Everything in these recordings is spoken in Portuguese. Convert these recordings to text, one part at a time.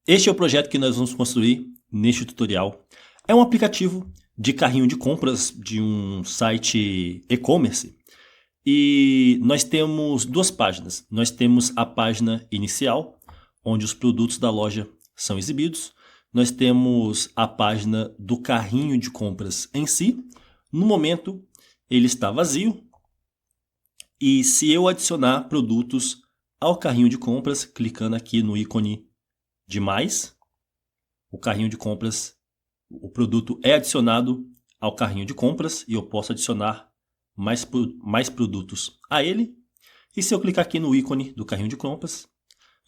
Este é o projeto que nós vamos construir neste tutorial. É um aplicativo de carrinho de compras de um site e-commerce. E nós temos duas páginas. Nós temos a página inicial, onde os produtos da loja são exibidos. Nós temos a página do carrinho de compras em si. No momento, ele está vazio. E se eu adicionar produtos ao carrinho de compras, clicando aqui no ícone de mais, o carrinho de compras, o produto é adicionado ao carrinho de compras e eu posso adicionar mais produtos a ele. E se eu clicar aqui no ícone do carrinho de compras,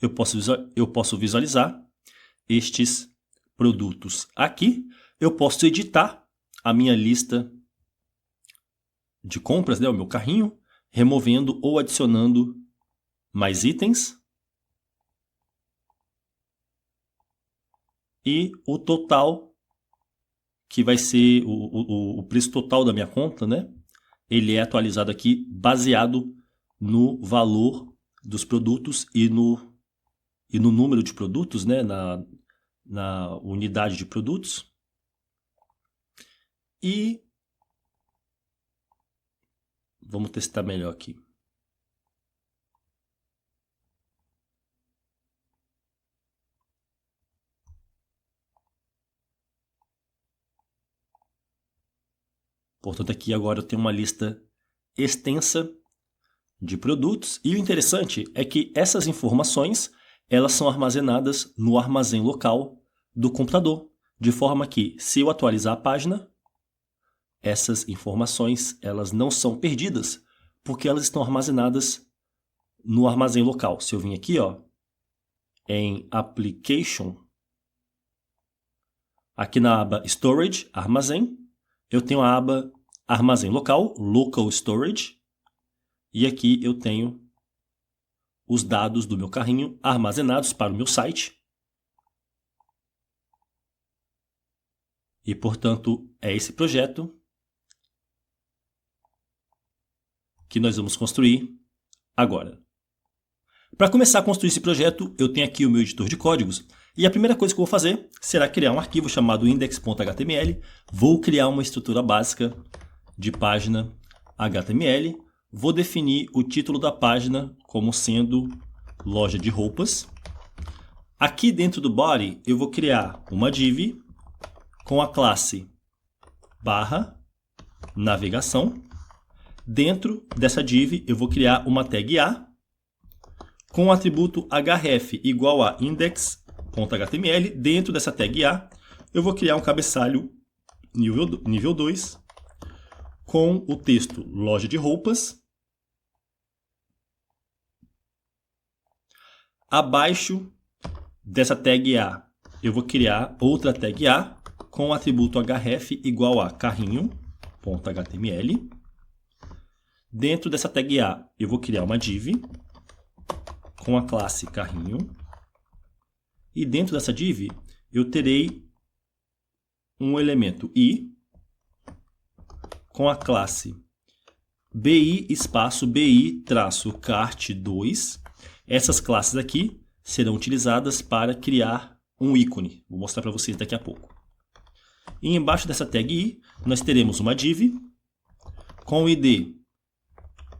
eu posso visualizar estes produtos aqui. Eu posso editar a minha lista de compras, né, o meu carrinho, removendo ou adicionando mais itens. E o total, que vai ser o preço total da minha conta, né? Ele é atualizado aqui baseado no valor dos produtos e no número de produtos, né? Na unidade de produtos. E vamos testar melhor aqui. Portanto, aqui agora eu tenho uma lista extensa de produtos. E o interessante é que essas informações elas são armazenadas no armazém local do computador. De forma que, se eu atualizar a página, essas informações elas não são perdidas, porque elas estão armazenadas no armazém local. Se eu vim aqui, ó, em Application, aqui na aba Storage, Armazém, eu tenho a aba Armazém Local, Local Storage, e aqui eu tenho os dados do meu carrinho armazenados para o meu site. E, portanto, é esse projeto que nós vamos construir agora. Para começar a construir esse projeto, eu tenho aqui o meu editor de códigos. E a primeira coisa que eu vou fazer será criar um arquivo chamado index.html. Vou criar uma estrutura básica de página HTML. Vou definir o título da página como sendo loja de roupas. Aqui dentro do body, eu vou criar uma div com a classe barra navegação. Dentro dessa div, eu vou criar uma tag A com o atributo href igual a index.html. Dentro dessa tag A, eu vou criar um cabeçalho nível 2 com o texto loja de roupas. Abaixo dessa tag A, eu vou criar outra tag A com o atributo href igual a carrinho.html. Dentro dessa tag A, eu vou criar uma div com a classe carrinho. E dentro dessa div, eu terei um elemento i com a classe bi espaço bi traço cart2. Essas classes aqui serão utilizadas para criar um ícone. Vou mostrar para vocês daqui a pouco. E embaixo dessa tag i, nós teremos uma div com o id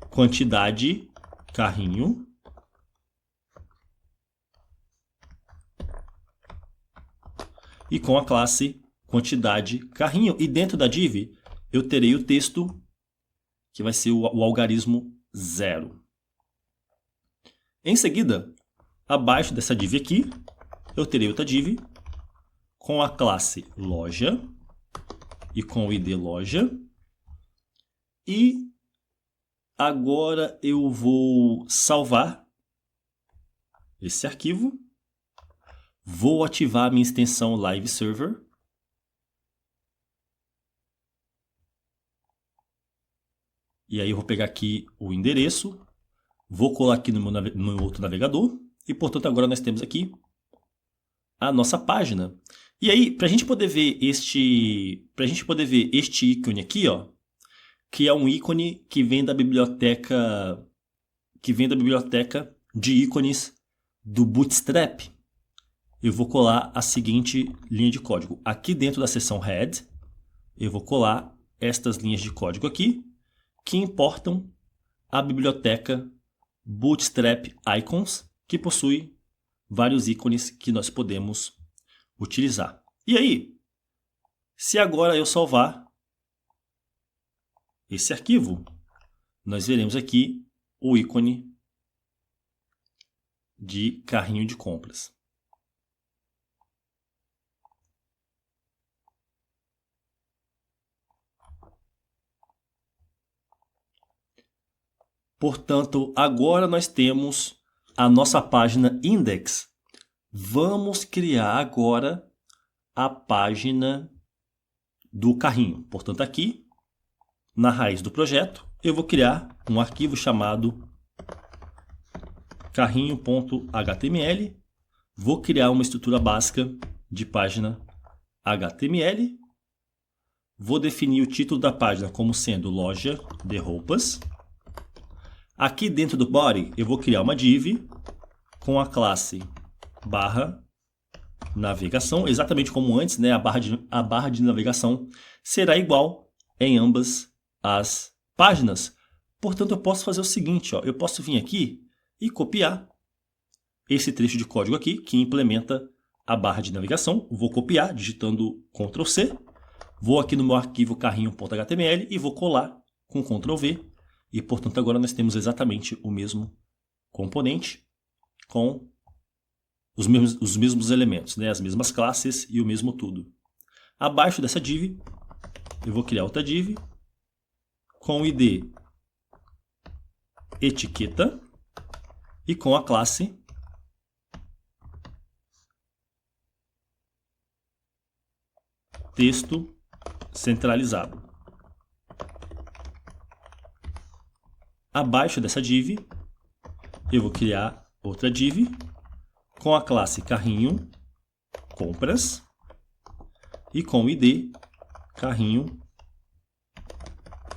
quantidade carrinho e com a classe quantidade carrinho. E dentro da div eu terei o texto que vai ser o algarismo 0. Em seguida, abaixo dessa div aqui, eu terei outra div com a classe loja e com o id loja. E agora eu vou salvar esse arquivo. Vou ativar a minha extensão Live Server. E aí eu vou pegar aqui o endereço. Vou colar aqui no meu outro navegador. E, portanto, agora nós temos aqui a nossa página. E aí, para a gente poder ver este ícone aqui, ó, que é um ícone que vem da biblioteca de ícones do Bootstrap, eu vou colar a seguinte linha de código. Aqui dentro da seção head, eu vou colar estas linhas de código aqui, que importam a biblioteca Bootstrap Icons, que possui vários ícones que nós podemos utilizar. E aí, se agora eu salvar esse arquivo, nós veremos aqui o ícone de carrinho de compras. Portanto, agora nós temos a nossa página index. Vamos criar agora a página do carrinho. Portanto, aqui, na raiz do projeto, eu vou criar um arquivo chamado carrinho.html. Vou criar uma estrutura básica de página HTML. Vou definir o título da página como sendo loja de roupas. Aqui dentro do body, eu vou criar uma div com a classe barra navegação, exatamente como antes, né? A barra de navegação será igual em ambas as páginas. Portanto, eu posso fazer o seguinte, ó, eu posso vir aqui e copiar esse trecho de código aqui, que implementa a barra de navegação. Vou copiar, digitando Ctrl C. Vou aqui no meu arquivo carrinho.html e vou colar com Ctrl V. E, portanto, agora nós temos exatamente o mesmo componente com os mesmos elementos, né? As mesmas classes e o mesmo tudo. Abaixo dessa div, eu vou criar outra div com o id etiqueta e com a classe texto centralizado. Abaixo dessa div, eu vou criar outra div com a classe carrinho compras e com o id carrinho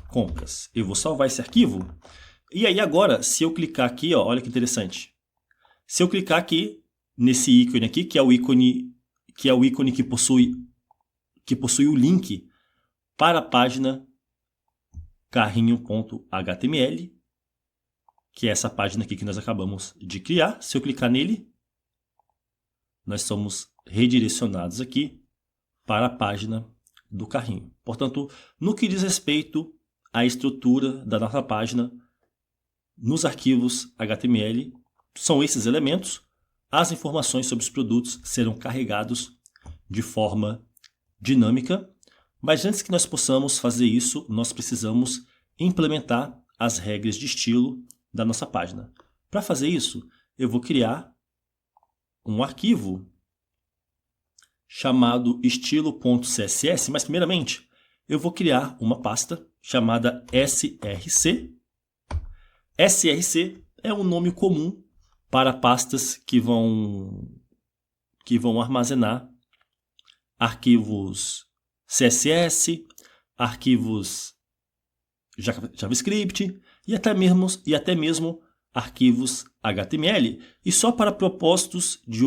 compras. Eu vou salvar esse arquivo. E aí agora, se eu clicar aqui, ó, olha que interessante. Se eu clicar aqui nesse ícone aqui, que é o ícone que possui o link para a página carrinho.html, que é essa página aqui que nós acabamos de criar. Se eu clicar nele, nós somos redirecionados aqui para a página do carrinho. Portanto, no que diz respeito à estrutura da nossa página, nos arquivos HTML, são esses elementos. As informações sobre os produtos serão carregados de forma dinâmica, mas antes que nós possamos fazer isso, nós precisamos implementar as regras de estilo da nossa página. Para fazer isso, eu vou criar um arquivo chamado estilo.css, mas primeiramente eu vou criar uma pasta chamada src. src é um nome comum para pastas que vão armazenar arquivos CSS, arquivos JavaScript e até mesmo arquivos HTML. E só para propósitos de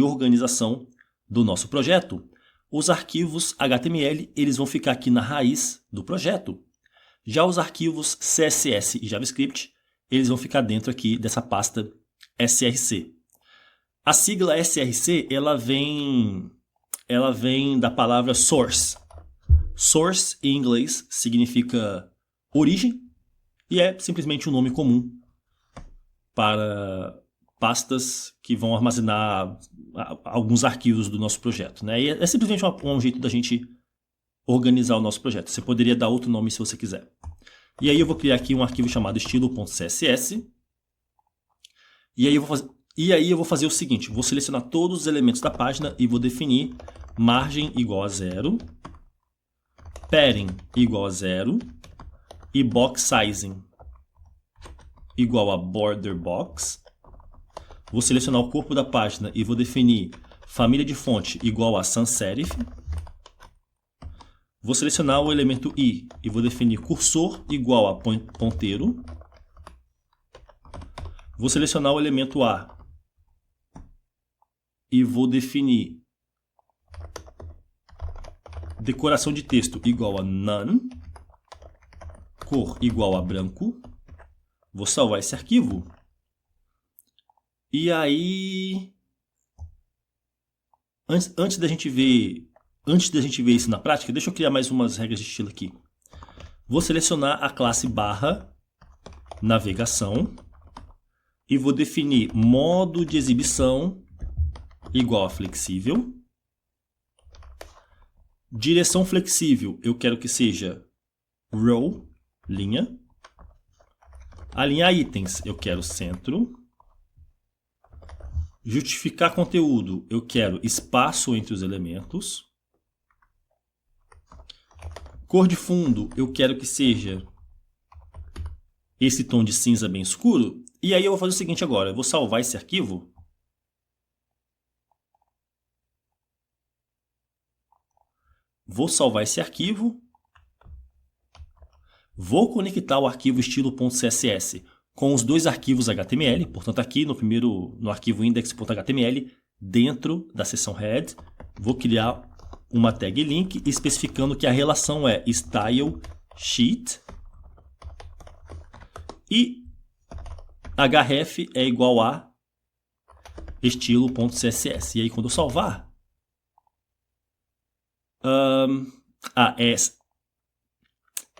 organização do nosso projeto, os arquivos HTML eles vão ficar aqui na raiz do projeto. Já os arquivos CSS e JavaScript eles vão ficar dentro aqui dessa pasta src. A sigla src ela vem da palavra source. Source em inglês significa origem e é simplesmente um nome comum para pastas que vão armazenar alguns arquivos do nosso projeto, né? E é simplesmente um jeito da gente organizar o nosso projeto. Você poderia dar outro nome se você quiser. E aí eu vou criar aqui um arquivo chamado estilo.css. E aí eu vou fazer o seguinte, vou selecionar todos os elementos da página e vou definir margem igual a 0, padding igual a 0 e box sizing igual a border box. Vou selecionar o corpo da página e vou definir família de fonte igual a sans serif. Vou selecionar o elemento i e vou definir cursor igual a ponteiro. Vou selecionar o elemento a e vou definir decoração de texto igual a none, cor igual a branco. Vou salvar esse arquivo. E aí, antes da gente ver isso na prática, deixa eu criar mais umas regras de estilo aqui. Vou selecionar a classe barra navegação e vou definir modo de exibição igual a flexível. Direção flexível, eu quero que seja row, linha. Alinhar itens, eu quero centro. Justificar conteúdo, eu quero espaço entre os elementos. Cor de fundo, eu quero que seja esse tom de cinza bem escuro. E aí eu vou fazer o seguinte agora, eu vou salvar esse arquivo. Vou salvar esse arquivo. Vou conectar o arquivo estilo.css com os dois arquivos HTML. Portanto, aqui no arquivo index.html, dentro da seção head, vou criar uma tag link especificando que a relação é style sheet e href é igual a estilo.css. E aí, quando eu salvar,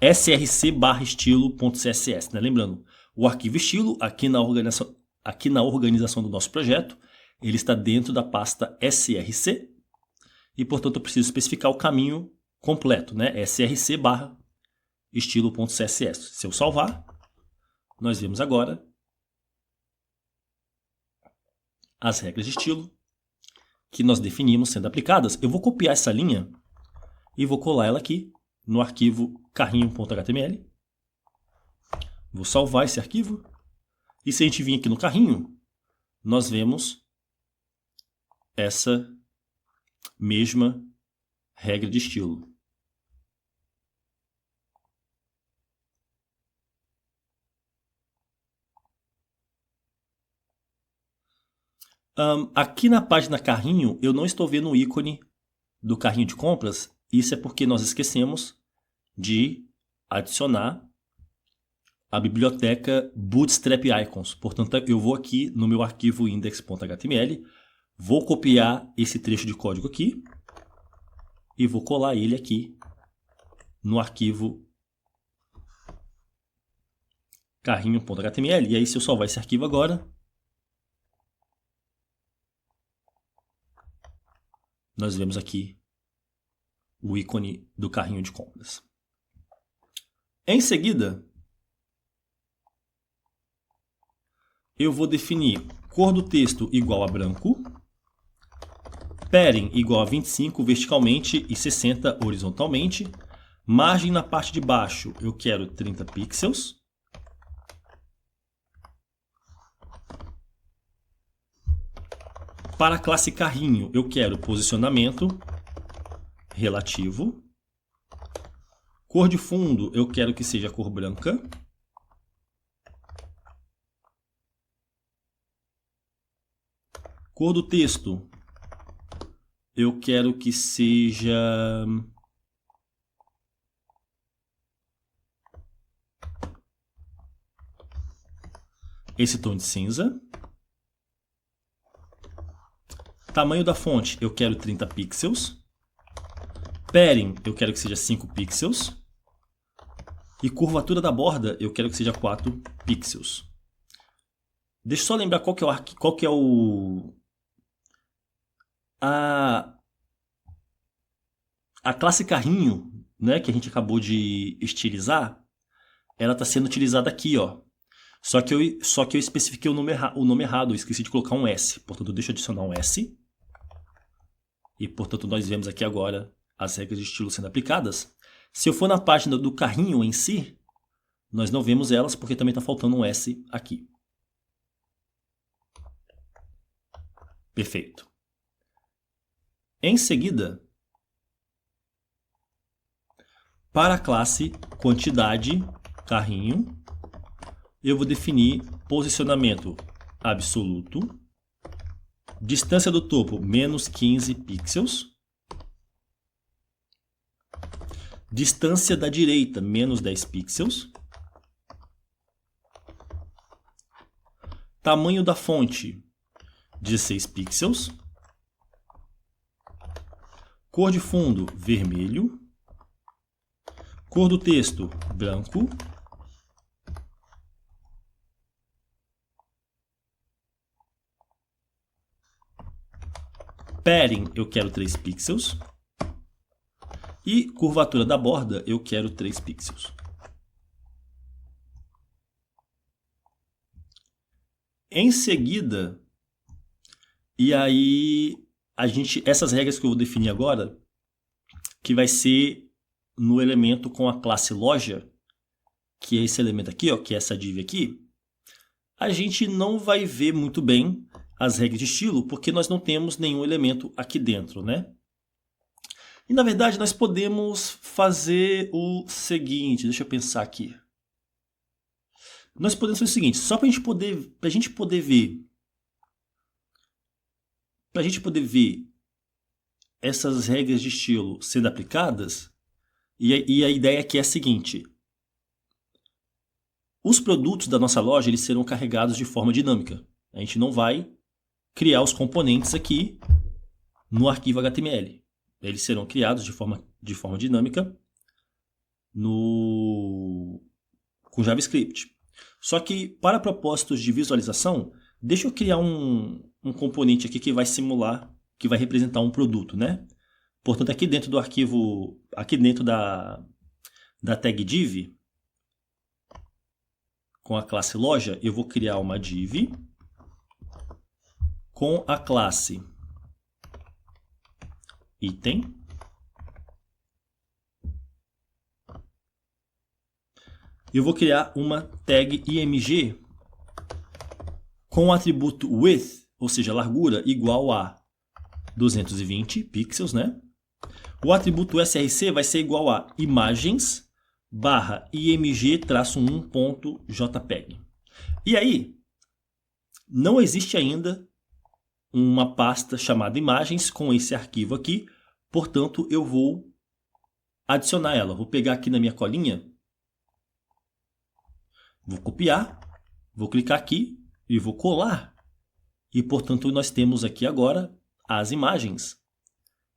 src/estilo.css, né? Lembrando, o arquivo estilo, aqui na organização do nosso projeto, ele está dentro da pasta src e, portanto, eu preciso especificar o caminho completo, né? src/estilo.css. Se eu salvar, nós vemos agora as regras de estilo que nós definimos sendo aplicadas. Eu vou copiar essa linha e vou colar ela aqui no arquivo carrinho.html. Vou salvar esse arquivo. E se a gente vir aqui no carrinho, nós vemos essa mesma regra de estilo. Aqui na página carrinho, eu não estou vendo o ícone do carrinho de compras. Isso é porque nós esquecemos de adicionar a biblioteca Bootstrap Icons. Portanto, eu vou aqui no meu arquivo index.html, vou copiar esse trecho de código aqui e vou colar ele aqui no arquivo carrinho.html. E aí, se eu salvar esse arquivo agora, nós vemos aqui o ícone do carrinho de compras. Em seguida, eu vou definir cor do texto igual a branco, padding igual a 25 verticalmente e 60 horizontalmente, margem na parte de baixo eu quero 30 pixels, para a classe carrinho eu quero posicionamento relativo, cor de fundo eu quero que seja cor branca, cor do texto eu quero que seja esse tom de cinza. Tamanho da fonte eu quero 30 pixels. Padding eu quero que seja 5 pixels. E curvatura da borda eu quero que seja 4 pixels. Deixa eu só lembrar qual que é a classe carrinho, né, que a gente acabou de estilizar, ela está sendo utilizada aqui, ó. Só que eu especifiquei o nome errado, eu esqueci de colocar um S. Portanto, deixa eu adicionar um S. E, portanto, nós vemos aqui agora as regras de estilo sendo aplicadas. Se eu for na página do carrinho em si, nós não vemos elas porque também está faltando um S aqui. Perfeito. Em seguida, para a classe quantidade carrinho, eu vou definir posicionamento absoluto Distância do topo, menos 15 pixels. Distância da direita, menos 10 pixels. Tamanho da fonte, 16 pixels. Cor de fundo, vermelho. Cor do texto, branco. Padding, eu quero 3 pixels. E curvatura da borda, eu quero 3 pixels. Em seguida, e aí essas regras que eu vou definir agora, que vai ser no elemento com a classe loja, que é esse elemento aqui, ó, que é essa div aqui, a gente não vai ver muito bem as regras de estilo, porque nós não temos nenhum elemento aqui dentro, né? E na verdade nós podemos fazer o seguinte, deixa eu pensar aqui. Nós podemos fazer o seguinte, só para a gente poder ver essas regras de estilo sendo aplicadas, e a ideia aqui é a seguinte: os produtos da nossa loja eles serão carregados de forma dinâmica. A gente não vai criar os componentes aqui no arquivo HTML. Eles serão criados de forma dinâmica com JavaScript. Só que, para propósitos de visualização, deixa eu criar um componente aqui que vai simular, que vai representar um produto, né? Portanto, aqui dentro do arquivo, aqui dentro da tag div, com a classe loja, eu vou criar uma div com a classe item. Eu vou criar uma tag img com o atributo width, ou seja, largura, igual a 220 pixels, né? O atributo src vai ser igual a imagens barra img-1.jpg. E aí, não existe ainda uma pasta chamada imagens com esse arquivo aqui, portanto eu vou adicionar ela. Vou pegar aqui na minha colinha, vou copiar, vou clicar aqui e vou colar. E portanto nós temos aqui agora as imagens,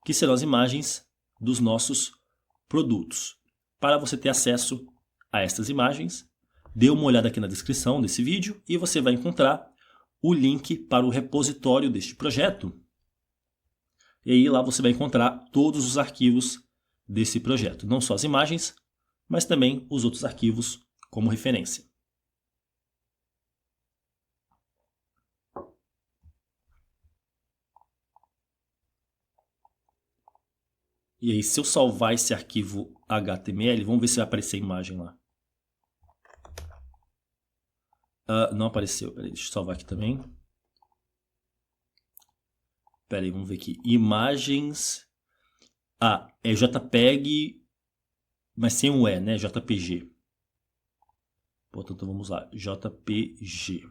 que serão as imagens dos nossos produtos. Para você ter acesso a estas imagens, dê uma olhada aqui na descrição desse vídeo e você vai encontrar o link para o repositório deste projeto. E aí lá você vai encontrar todos os arquivos desse projeto. Não só as imagens, mas também os outros arquivos como referência. E aí, se eu salvar esse arquivo HTML, vamos ver se vai aparecer a imagem lá. Não apareceu. Peraí, deixa eu salvar aqui também. Peraí, vamos ver aqui. Imagens. É JPEG, mas sem um E, né? JPG. Portanto, vamos lá. JPG.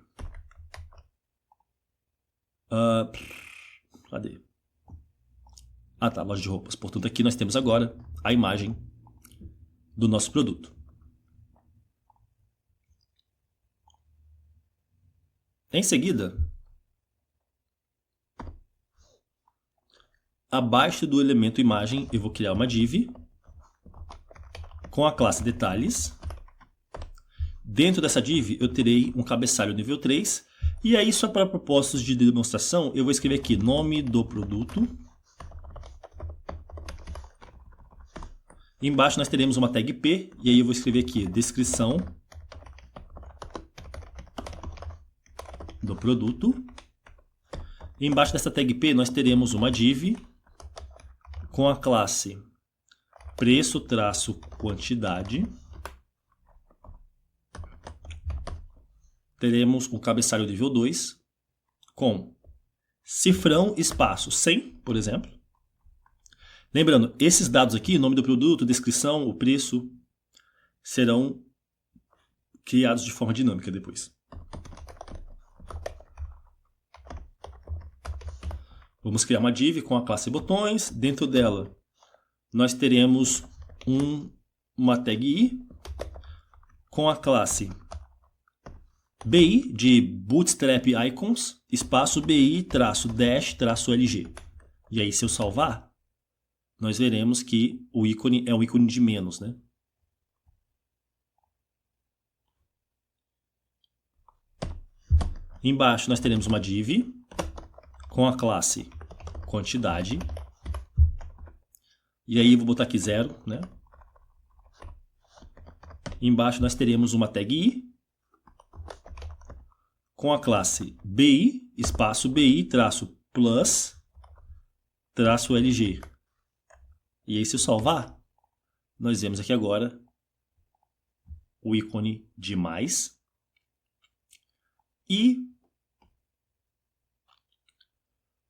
Cadê? Tá, loja de roupas. Portanto, aqui nós temos agora a imagem do nosso produto. Em seguida, abaixo do elemento imagem, eu vou criar uma div com a classe detalhes. Dentro dessa div, eu terei um cabeçalho nível 3. E aí, só para propósitos de demonstração, eu vou escrever aqui nome do produto. Embaixo nós teremos uma tag P, e aí eu vou escrever aqui descrição do produto. E embaixo dessa tag P nós teremos uma div com a classe preço-quantidade. Teremos o cabeçalho nível 2 com cifrão espaço 100, por exemplo. Lembrando, esses dados aqui, nome do produto, descrição, o preço, serão criados de forma dinâmica depois. Vamos criar uma div com a classe botões. Dentro dela, nós teremos uma tag i com a classe BI de Bootstrap Icons, espaço BI, traço dash, traço LG. E aí, se eu salvar, nós veremos que o ícone é um ícone de menos, né? Embaixo nós teremos uma div com a classe quantidade. E aí eu vou botar aqui 0, né? Embaixo nós teremos uma tag i com a classe BI, espaço BI, traço plus, traço LG. E aí se eu salvar, nós vemos aqui agora o ícone de mais. E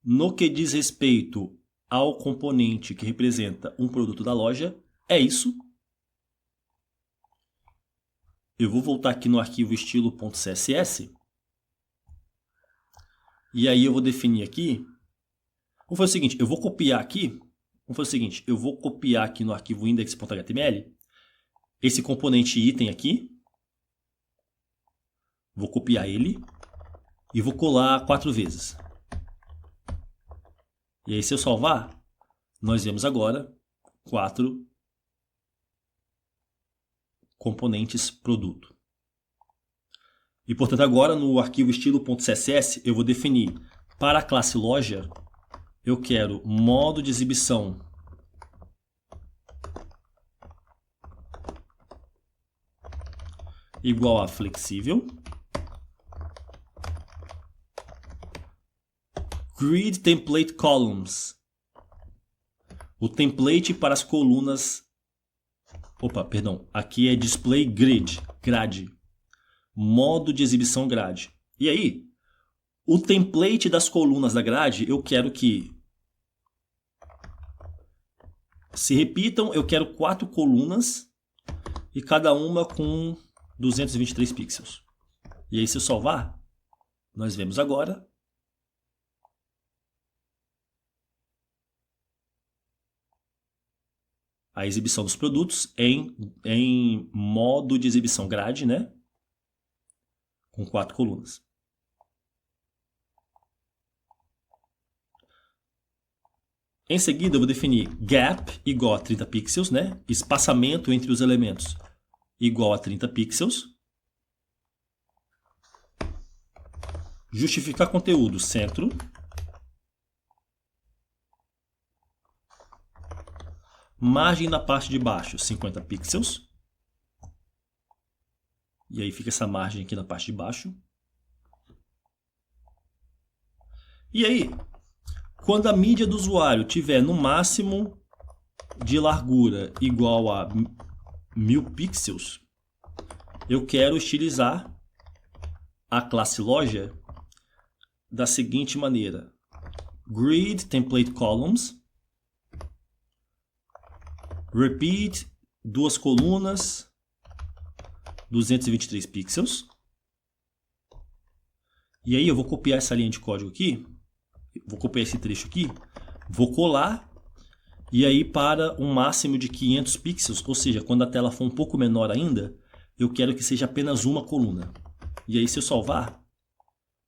no que diz respeito ao componente que representa um produto da loja, é isso. Eu vou voltar aqui no arquivo estilo.css. E aí eu vou definir aqui. Vou fazer o seguinte, eu vou copiar aqui. Vamos fazer o seguinte, eu vou copiar aqui no arquivo index.html esse componente item aqui. Vou copiar ele e vou colar 4 vezes. E aí se eu salvar, nós vemos agora 4 componentes produto. E portanto agora no arquivo estilo.css eu vou definir para a classe loja, eu quero modo de exibição igual a flexível. Grid template columns. O template para as colunas. Opa, perdão. Aqui é display grid, grade. Modo de exibição grade. E aí, o template das colunas da grade, eu quero que se repitam. Eu quero 4 colunas e cada uma com 223 pixels. E aí, se eu salvar, nós vemos agora a exibição dos produtos em modo de exibição grade, né? Com 4 colunas. Em seguida, eu vou definir gap igual a 30 pixels, né? Espaçamento entre os elementos igual a 30 pixels. Justificar conteúdo, centro. Margem na parte de baixo, 50 pixels. E aí fica essa margem aqui na parte de baixo. E aí, quando a mídia do usuário tiver no máximo de largura igual a 1000 pixels, eu quero estilizar a classe loja da seguinte maneira. Grid template columns. Repeat, 2 colunas, 223 pixels. E aí eu vou copiar essa linha de código aqui. Vou copiar esse trecho aqui. Vou colar. E aí para um máximo de 500 pixels, ou seja, quando a tela for um pouco menor ainda, eu quero que seja apenas uma coluna. E aí se eu salvar,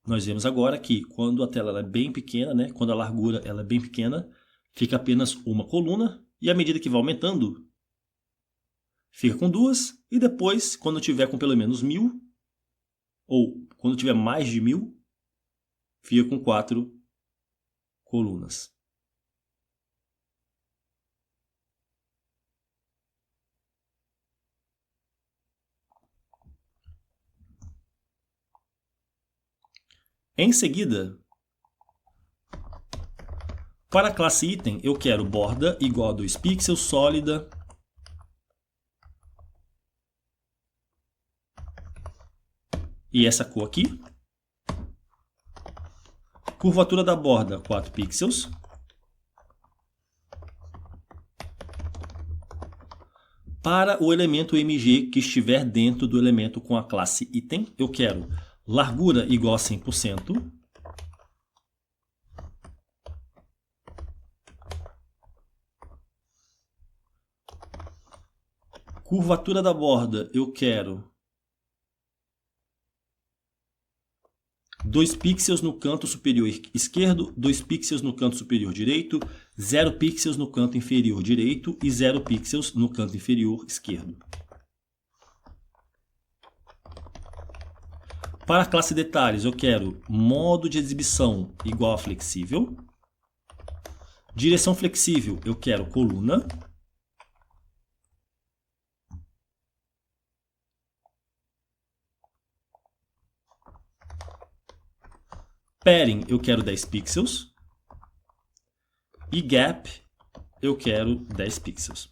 nós vemos agora que quando a tela é bem pequena, né, quando a largura ela é bem pequena, fica apenas uma coluna. E à medida que vai aumentando, fica com 2. E depois, quando tiver com pelo menos 1000, ou quando tiver mais de 1000, fica com 4 colunas. Em seguida, para a classe item, eu quero borda igual a 2 pixels, sólida. E essa cor aqui. Curvatura da borda, 4 pixels. Para o elemento MG que estiver dentro do elemento com a classe item, eu quero largura igual a 100%. Curvatura da borda, eu quero 2 pixels no canto superior esquerdo, 2 pixels no canto superior direito, 0 pixels no canto inferior direito e 0 pixels no canto inferior esquerdo. Para a classe detalhes, eu quero modo de exibição igual a flexível. Direção flexível, eu quero coluna. Padding, eu quero 10 pixels. E gap, eu quero 10 pixels.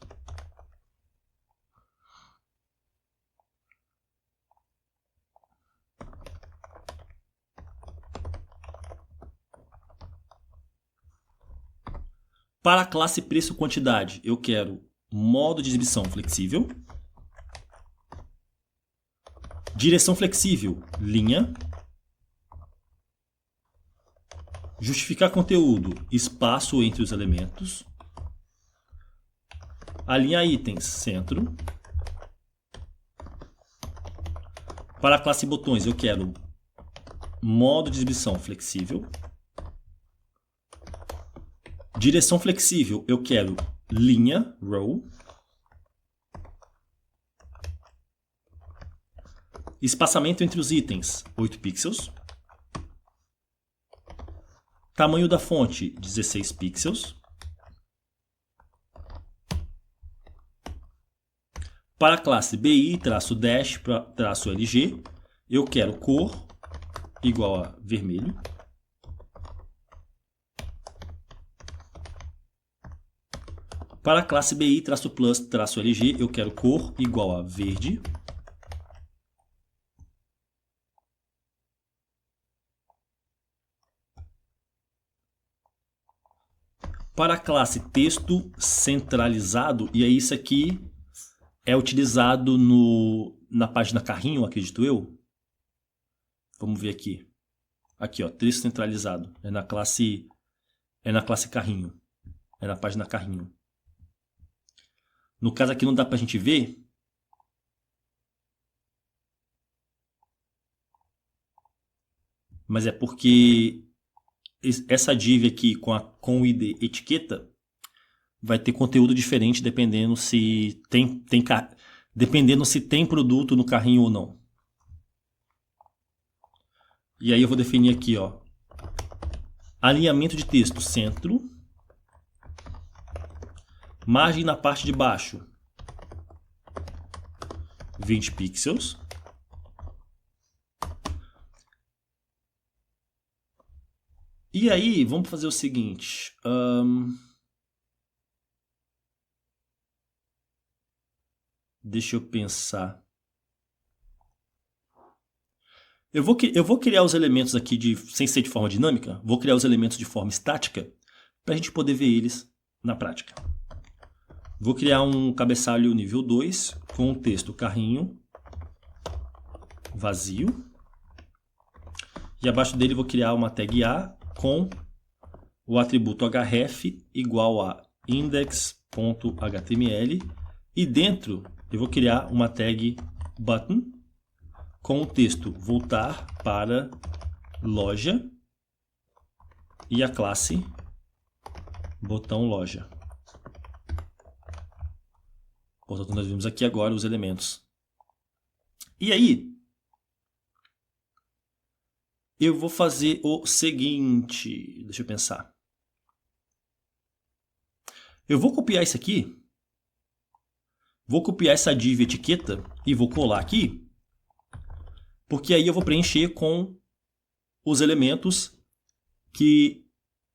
Para a classe preço-quantidade, eu quero modo de exibição flexível. Direção flexível, linha. Justificar conteúdo, espaço entre os elementos. Alinhar itens, centro. Para a classe botões, eu quero modo de exibição flexível. Direção flexível, eu quero linha, row. Espaçamento entre os itens, 8 pixels. Tamanho da fonte, 16 pixels. Para a classe BI-dash-LG, eu quero cor igual a vermelho. Para a classe BI-plus-LG, eu quero cor igual a verde. Para a classe texto centralizado, e aí isso aqui é utilizado na página carrinho, acredito eu. Vamos ver aqui. Aqui, ó, texto centralizado. É na classe carrinho. É na página carrinho. No caso aqui não dá pra gente ver. Mas é porque essa div aqui com o ID etiqueta vai ter conteúdo diferente dependendo se tem produto no carrinho ou não. E aí eu vou definir aqui, ó, alinhamento de texto, centro. Margem na parte de baixo, 20 pixels. E aí, vamos fazer o seguinte. Deixa eu pensar. Eu vou criar os elementos aqui sem ser de forma dinâmica. Vou criar os elementos de forma estática para a gente poder ver eles na prática. Vou criar um cabeçalho nível 2 com o texto carrinho vazio. E abaixo dele vou criar uma tag A com o atributo href igual a index.html. E dentro eu vou criar uma tag button com o texto voltar para loja e a classe botão loja. Portanto, nós vimos aqui agora os elementos. E aí, eu vou fazer o seguinte. Deixa eu pensar. Eu vou copiar isso aqui. Vou copiar essa div etiqueta e vou colar aqui. Porque aí eu vou preencher com os elementos que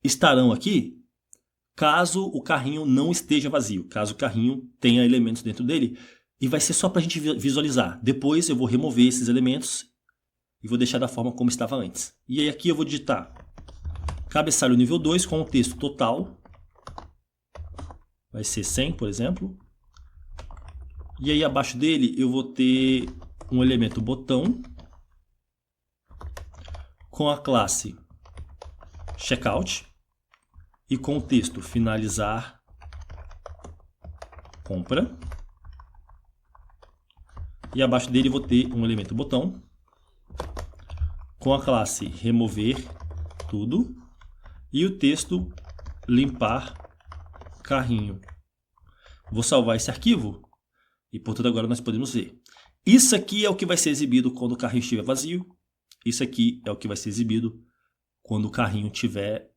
estarão aqui caso o carrinho não esteja vazio, caso o carrinho tenha elementos dentro dele, e vai ser só para a gente visualizar. Depois eu vou remover esses elementos e vou deixar da forma como estava antes. E aí aqui eu vou digitar cabeçalho nível 2 com o texto total, vai ser 100, por exemplo. E aí abaixo dele eu vou ter um elemento botão com a classe checkout e com o texto finalizar compra. E abaixo dele vou ter um elemento botão com a classe remover tudo e o texto limpar carrinho. Vou salvar esse arquivo e, portanto, agora nós podemos ver. Isso aqui é o que vai ser exibido quando o carrinho estiver vazio. Isso aqui é o que vai ser exibido quando o carrinho tiver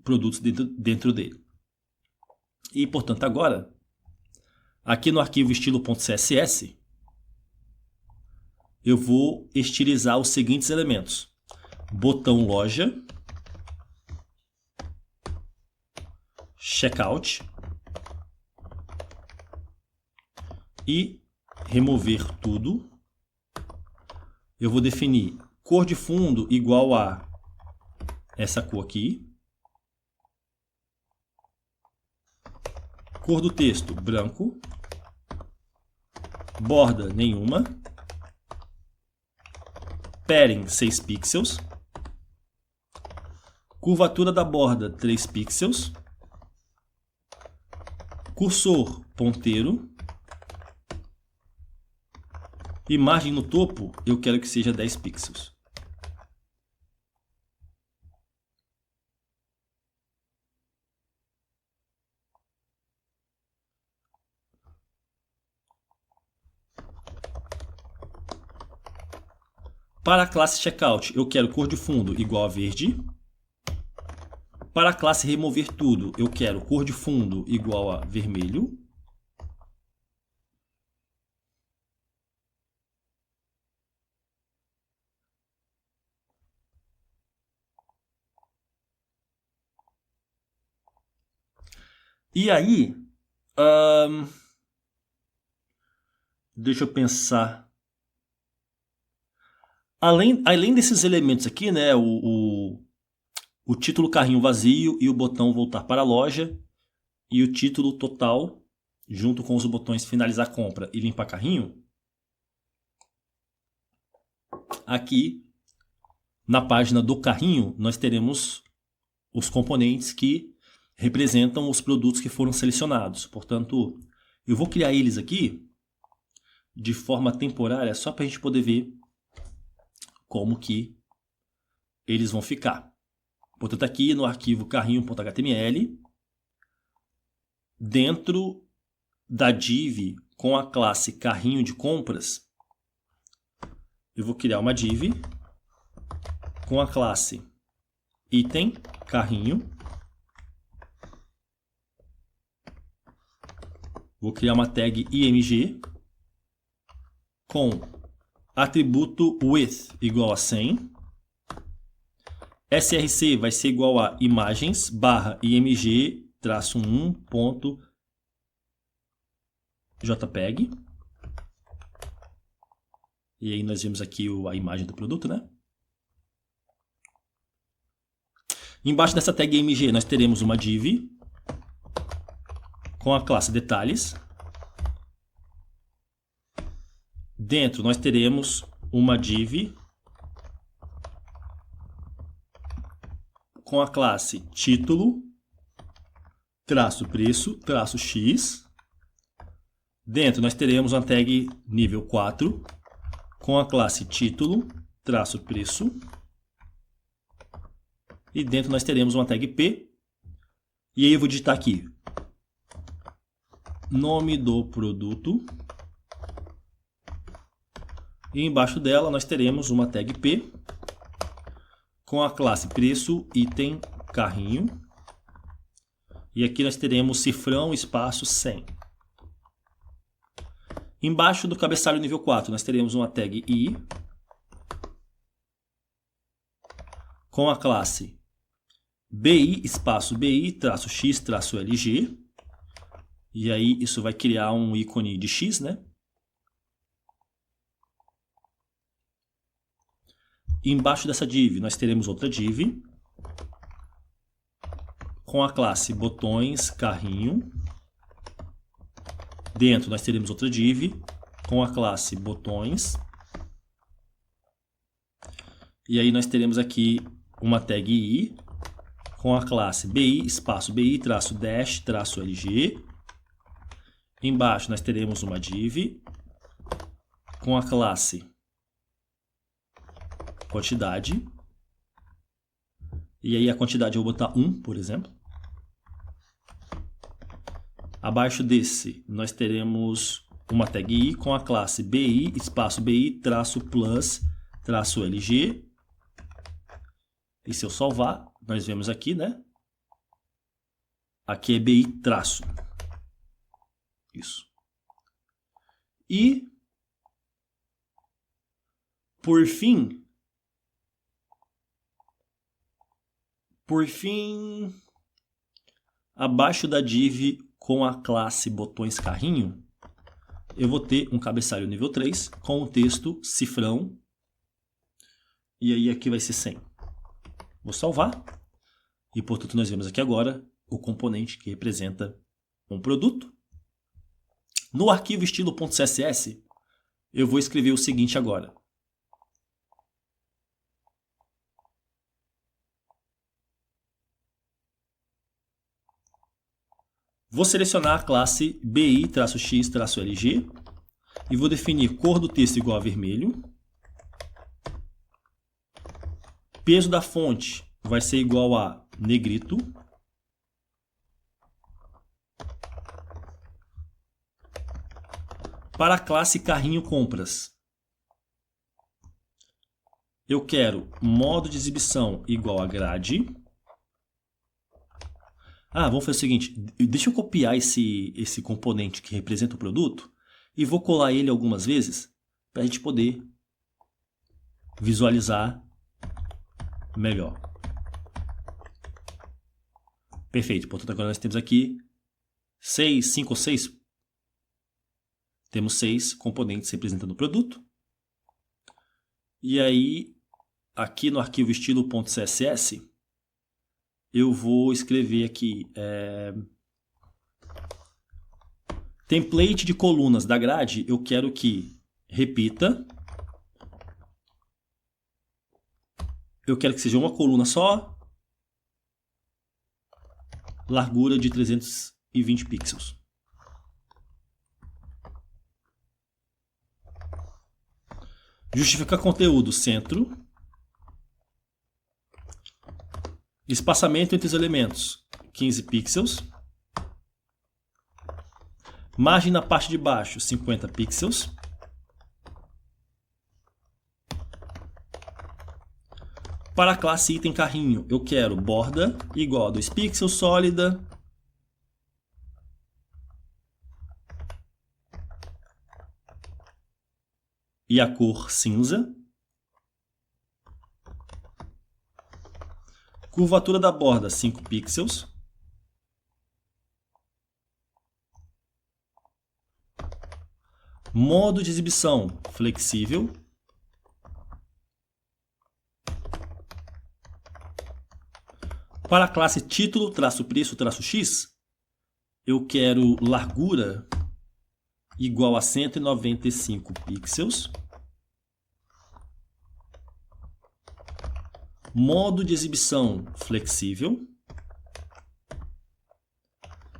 produtos dentro dele. E, portanto, agora, aqui no arquivo estilo.css, eu vou estilizar os seguintes elementos. Botão loja, checkout e remover tudo. Eu vou definir cor de fundo igual a essa cor aqui. Cor do texto, branco. Borda, nenhuma. Padding, 6 pixels. Curvatura da borda, 3 pixels. Cursor, ponteiro. E margem no topo, eu quero que seja 10 pixels. Para a classe checkout, eu quero cor de fundo igual a verde. Para a classe remover tudo, eu quero cor de fundo igual a vermelho. E aí, deixa eu pensar. Além desses elementos aqui, né, o título carrinho vazio e o botão voltar para a loja e o título total, junto com os botões finalizar compra e limpar carrinho, aqui na página do carrinho nós teremos os componentes que representam os produtos que foram selecionados. Portanto, eu vou criar eles aqui de forma temporária só para a gente poder ver como que eles vão ficar. Portanto, aqui no arquivo carrinho.html, dentro da div com a classe carrinho de compras, eu vou criar uma div com a classe item carrinho. Vou criar uma tag img com atributo width igual a 100. src vai ser igual a imagens barra img-1.jpg. E aí nós vemos aqui a imagem do produto, né? Embaixo dessa tag img nós teremos uma div com a classe detalhes. Dentro nós teremos uma div com a classe título, traço preço, traço x. Dentro nós teremos uma tag nível 4 com a classe título, traço preço. E dentro nós teremos uma tag p. E aí eu vou digitar aqui nome do produto. E embaixo dela nós teremos uma tag p com a classe preço, item, carrinho. E aqui nós teremos cifrão, espaço, 100. Embaixo do cabeçalho nível 4 nós teremos uma tag i com a classe bi, espaço bi, traço x, traço lg. E aí isso vai criar um ícone de x, né? Embaixo dessa div nós teremos outra div com a classe botões, carrinho. Dentro nós teremos outra div com a classe botões. E aí nós teremos aqui uma tag i com a classe bi, espaço bi, traço dash, traço lg. Embaixo nós teremos uma div com a classe quantidade. E aí a quantidade eu vou botar 1, por exemplo. Abaixo desse, nós teremos uma tag i com a classe bi, espaço bi, traço plus, traço lg. E se eu salvar, nós vemos aqui, né? Aqui é bi traço. Isso. E, por fim, abaixo da div com a classe botões carrinho, eu vou ter um cabeçalho nível 3 com o texto cifrão. E aí aqui vai ser 100. Vou salvar. E portanto nós vemos aqui agora o componente que representa um produto. No arquivo estilo.css, eu vou escrever o seguinte agora. Vou selecionar a classe bi-x-lg e vou definir cor do texto igual a vermelho. Peso da fonte vai ser igual a negrito. Para a classe carrinho compras, eu quero modo de exibição igual a grade. Vamos fazer o seguinte, deixa eu copiar esse componente que representa o produto e vou colar ele algumas vezes para a gente poder visualizar melhor. Perfeito, portanto agora nós temos aqui 5 ou 6. Temos 6 componentes representando o produto. E aí, aqui no arquivo estilo.css, eu vou escrever aqui template de colunas da grade. Eu quero que repita. Eu quero que seja uma coluna só. Largura de 320 pixels. Justificar conteúdo, centro. Espaçamento entre os elementos, 15 pixels. Margem na parte de baixo, 50 pixels. Para a classe item carrinho, eu quero borda igual a 2 pixels, sólida. E a cor cinza. Curvatura da borda, 5 pixels. Modo de exibição, flexível. Para a classe título, preço, x, eu quero largura igual a 195 pixels. Modo de exibição flexível.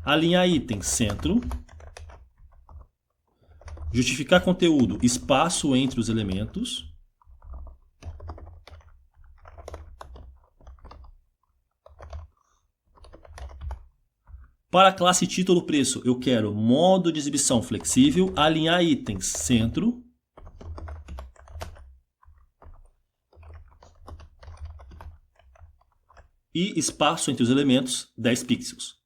Alinhar item, centro. Justificar conteúdo, espaço entre os elementos. Para a classe título preço, eu quero modo de exibição flexível, alinhar itens, centro. E espaço entre os elementos, 10 pixels.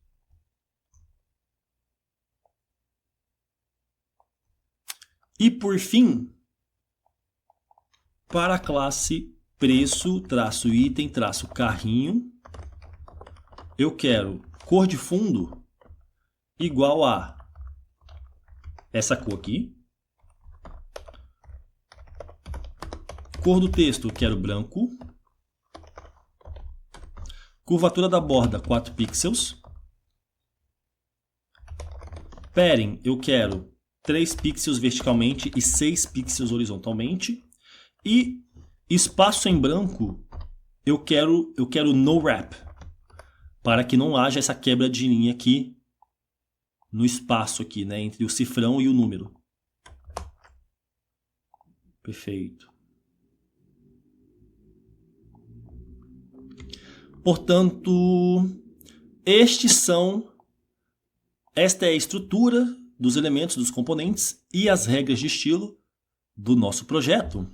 E por fim, para a classe preço, item, carrinho, eu quero cor de fundo igual a essa cor aqui. Cor do texto, eu quero branco. Curvatura da borda, 4 pixels. Padding, eu quero 3 pixels verticalmente e 6 pixels horizontalmente. E espaço em branco, eu quero no wrap, para que não haja essa quebra de linha aqui no espaço aqui, né, entre o cifrão e o número. Perfeito. Portanto, esta é a estrutura dos elementos, dos componentes e as regras de estilo do nosso projeto.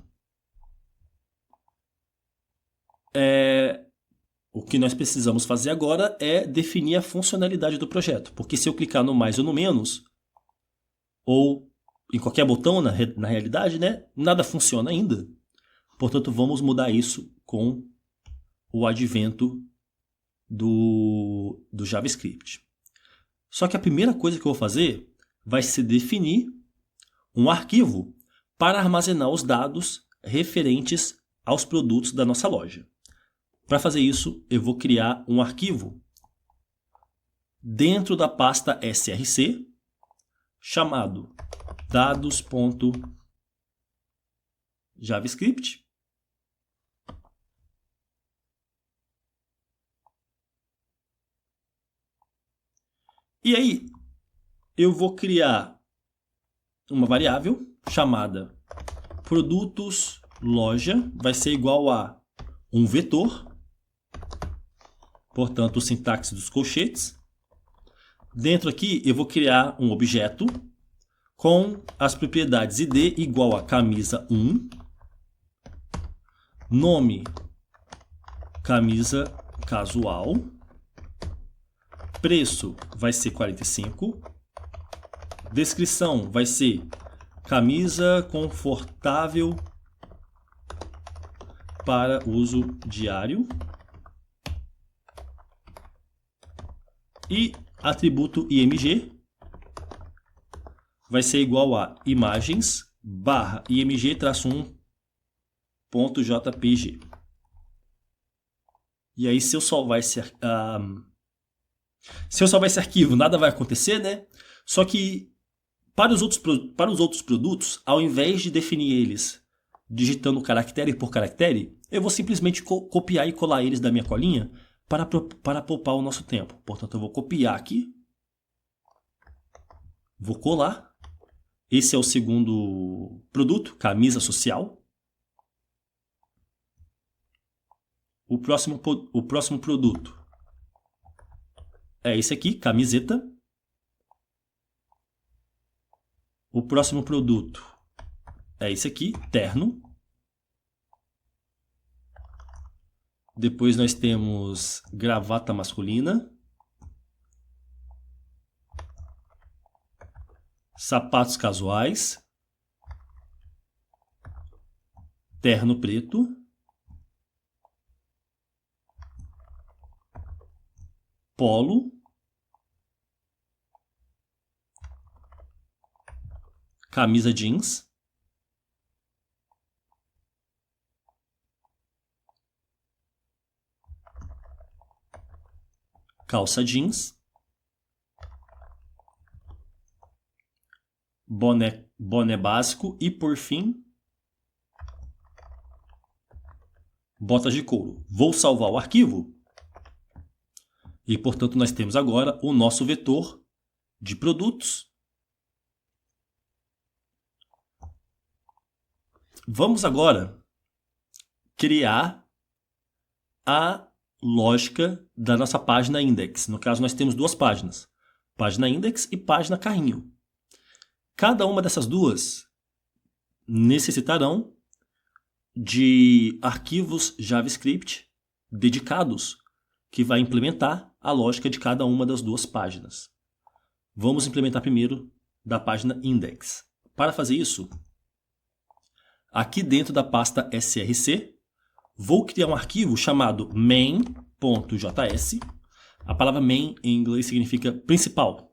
O que nós precisamos fazer agora é definir a funcionalidade do projeto, porque se eu clicar no mais ou no menos, ou em qualquer botão na realidade, né, nada funciona ainda. Portanto, vamos mudar isso com o advento do JavaScript. Só que a primeira coisa que eu vou fazer vai ser definir um arquivo para armazenar os dados referentes aos produtos da nossa loja. Para fazer isso, eu vou criar um arquivo dentro da pasta src chamado dados.javascript. E aí, eu vou criar uma variável chamada produtos loja, vai ser igual a um vetor, portanto, o sintaxe dos colchetes. Dentro aqui, eu vou criar um objeto com as propriedades id igual a camisa 1, nome camisa casual, preço vai ser 45, descrição vai ser camisa confortável para uso diário e atributo img vai ser igual a imagens barra img-1.jpg. E aí, se eu salvar esse arquivo, nada vai acontecer, né? Só que para os outros produtos, ao invés de definir eles digitando caractere por caractere, eu vou simplesmente copiar e colar eles da minha colinha para poupar o nosso tempo. Portanto, eu vou copiar aqui, vou colar. Esse é o segundo produto, camisa social. O próximo produto é esse aqui, camiseta. O próximo produto é esse aqui, terno. Depois nós temos gravata masculina. Sapatos casuais. Terno preto. Polo. Camisa jeans. Calça jeans. Boné básico e, por fim, botas de couro. Vou salvar o arquivo. E, portanto, nós temos agora o nosso vetor de produtos. Vamos agora criar a lógica da nossa página index. No caso, nós temos duas páginas. Página index e página carrinho. Cada uma dessas duas necessitarão de arquivos JavaScript dedicados que vai implementar a lógica de cada uma das duas páginas. Vamos implementar primeiro da página index. Para fazer isso, aqui dentro da pasta src, vou criar um arquivo chamado main.js. A palavra main em inglês significa principal.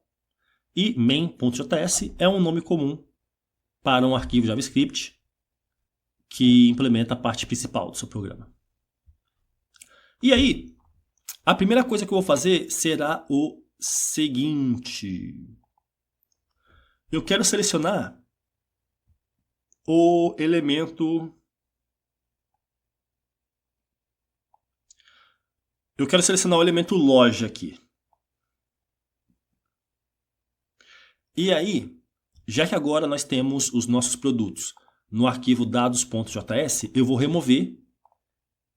E main.js é um nome comum para um arquivo JavaScript que implementa a parte principal do seu programa. E aí, a primeira coisa que eu vou fazer será o seguinte. Eu quero selecionar o elemento... Eu quero selecionar o elemento loja aqui. E aí, já que agora nós temos os nossos produtos, no arquivo dados.js, eu vou remover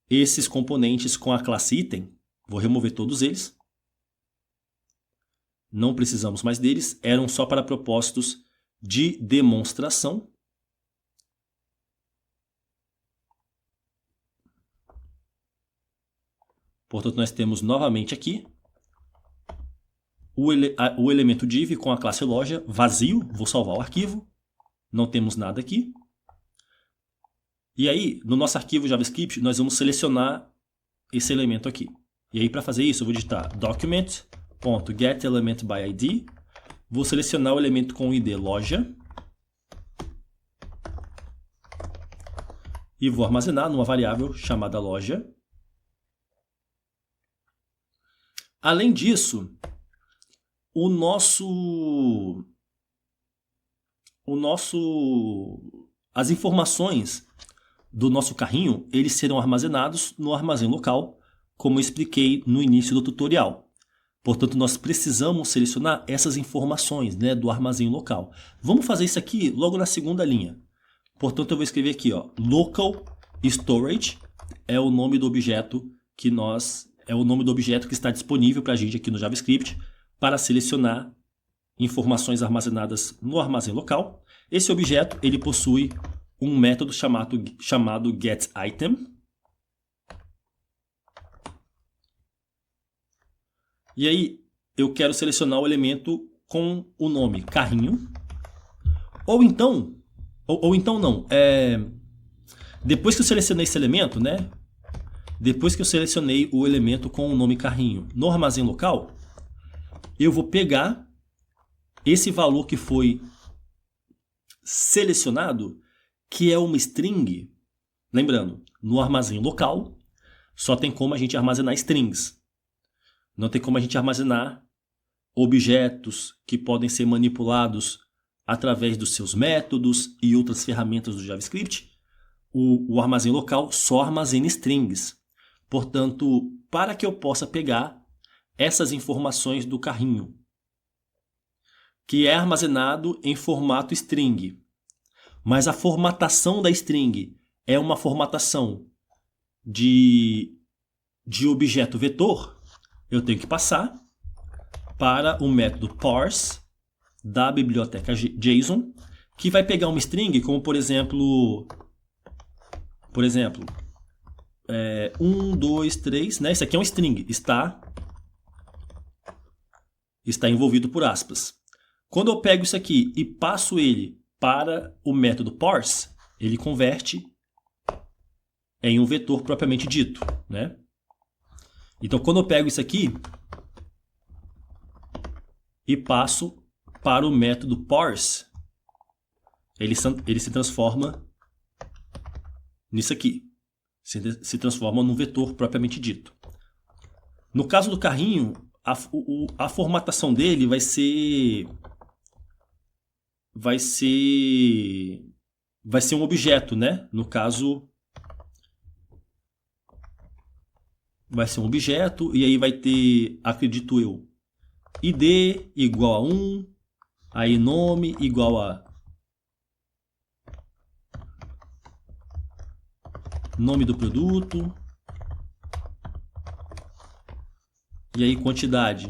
esses componentes com a classe item. Vou remover todos eles. Não precisamos mais deles, eram só para propósitos de demonstração. Portanto, nós temos novamente aqui o elemento div com a classe loja vazio. Vou salvar o arquivo. Não temos nada aqui. E aí, no nosso arquivo JavaScript, nós vamos selecionar esse elemento aqui. E aí, para fazer isso, eu vou digitar document.getElementById. Vou selecionar o elemento com o ID loja. E vou armazenar numa variável chamada loja. Além disso, as informações do nosso carrinho, eles serão armazenados no armazém local, como eu expliquei no início do tutorial. Portanto, nós precisamos selecionar essas informações, né, do armazém local. Vamos fazer isso aqui logo na segunda linha. Portanto, eu vou escrever aqui, ó, local storage é o nome do objeto que está disponível para a gente aqui no JavaScript para selecionar informações armazenadas no armazém local. Esse objeto ele possui um método chamado getItem. E aí eu quero selecionar o elemento com o nome carrinho. Ou então não. Depois que eu selecionei esse elemento, né? Depois que eu selecionei o elemento com o nome carrinho no armazém local, eu vou pegar esse valor que foi selecionado, que é uma string. Lembrando, no armazém local, só tem como a gente armazenar strings. Não tem como a gente armazenar objetos que podem ser manipulados através dos seus métodos e outras ferramentas do JavaScript. O armazém local só armazena strings. Portanto, para que eu possa pegar essas informações do carrinho, que é armazenado em formato string, mas a formatação da string é uma formatação de objeto vetor, eu tenho que passar para o método parse da biblioteca JSON, que vai pegar uma string como, por exemplo 1, 2, 3, né? Isso aqui é um string, está envolvido por aspas. Quando eu pego isso aqui e passo ele para o método parse, ele converte em um vetor propriamente dito, né? Então, quando eu pego isso aqui e passo para o método parse, ele se transforma nisso aqui. Se transforma num vetor propriamente dito. No caso do carrinho, a formatação dele vai ser um objeto, né? No caso, vai ser um objeto e aí vai ter, acredito eu, ID igual a 1, aí nome igual a nome do produto, e aí quantidade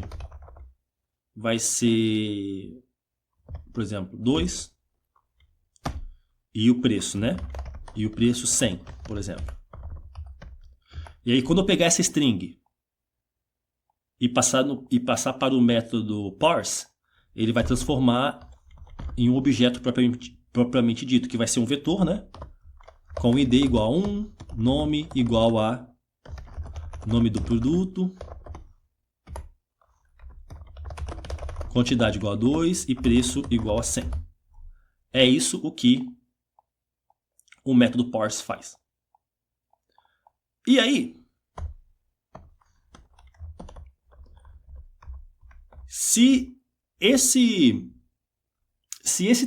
vai ser, por exemplo, 2, e o preço, né? E o preço 100, por exemplo. E aí quando eu pegar essa string e passar para o método parse, ele vai transformar em um objeto propriamente dito, que vai ser um vetor, né? Com ID igual a 1, nome igual a nome do produto, quantidade igual a 2 e preço igual a 100. É isso o que o método parse faz. E aí, se esse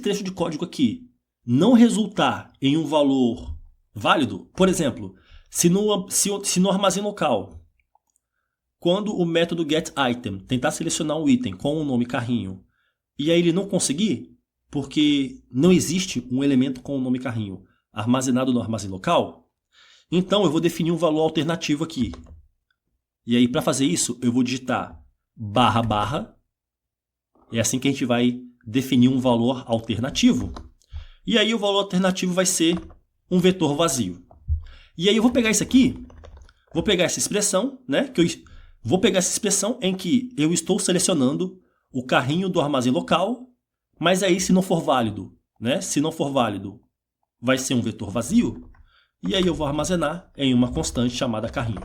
trecho de código aqui não resultar em um valor válido, por exemplo, se no armazém local, quando o método getItem tentar selecionar um item com o nome carrinho, e aí ele não conseguir, porque não existe um elemento com o nome carrinho, armazenado no armazém local, então eu vou definir um valor alternativo aqui. E aí, para fazer isso, eu vou digitar barra barra. É assim que a gente vai definir um valor alternativo. E aí o valor alternativo vai ser um vetor vazio. E aí eu vou pegar isso aqui, vou pegar essa expressão, né? Vou pegar essa expressão em que eu estou selecionando o carrinho do armazém local, mas aí se não for válido, né? Se não for válido, vai ser um vetor vazio. E aí eu vou armazenar em uma constante chamada carrinho.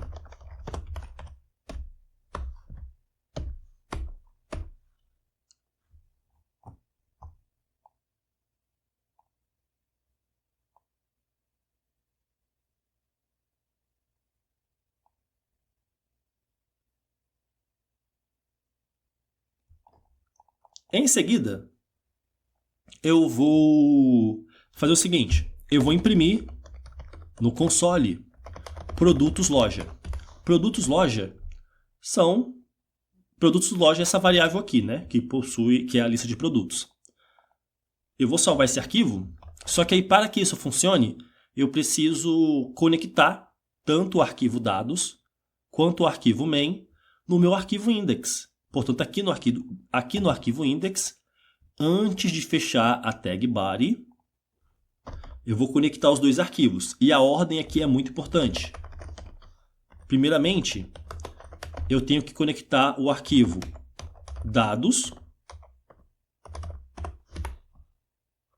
Em seguida, eu vou fazer o seguinte. Eu vou imprimir no console produtos loja. Produtos loja são produtos loja, essa variável aqui, né? Que é a lista de produtos. Eu vou salvar esse arquivo, só que aí para que isso funcione, eu preciso conectar tanto o arquivo dados quanto o arquivo main no meu arquivo index. Portanto, aqui no arquivo index, antes de fechar a tag body, eu vou conectar os dois arquivos. E a ordem aqui é muito importante. Primeiramente, eu tenho que conectar o arquivo dados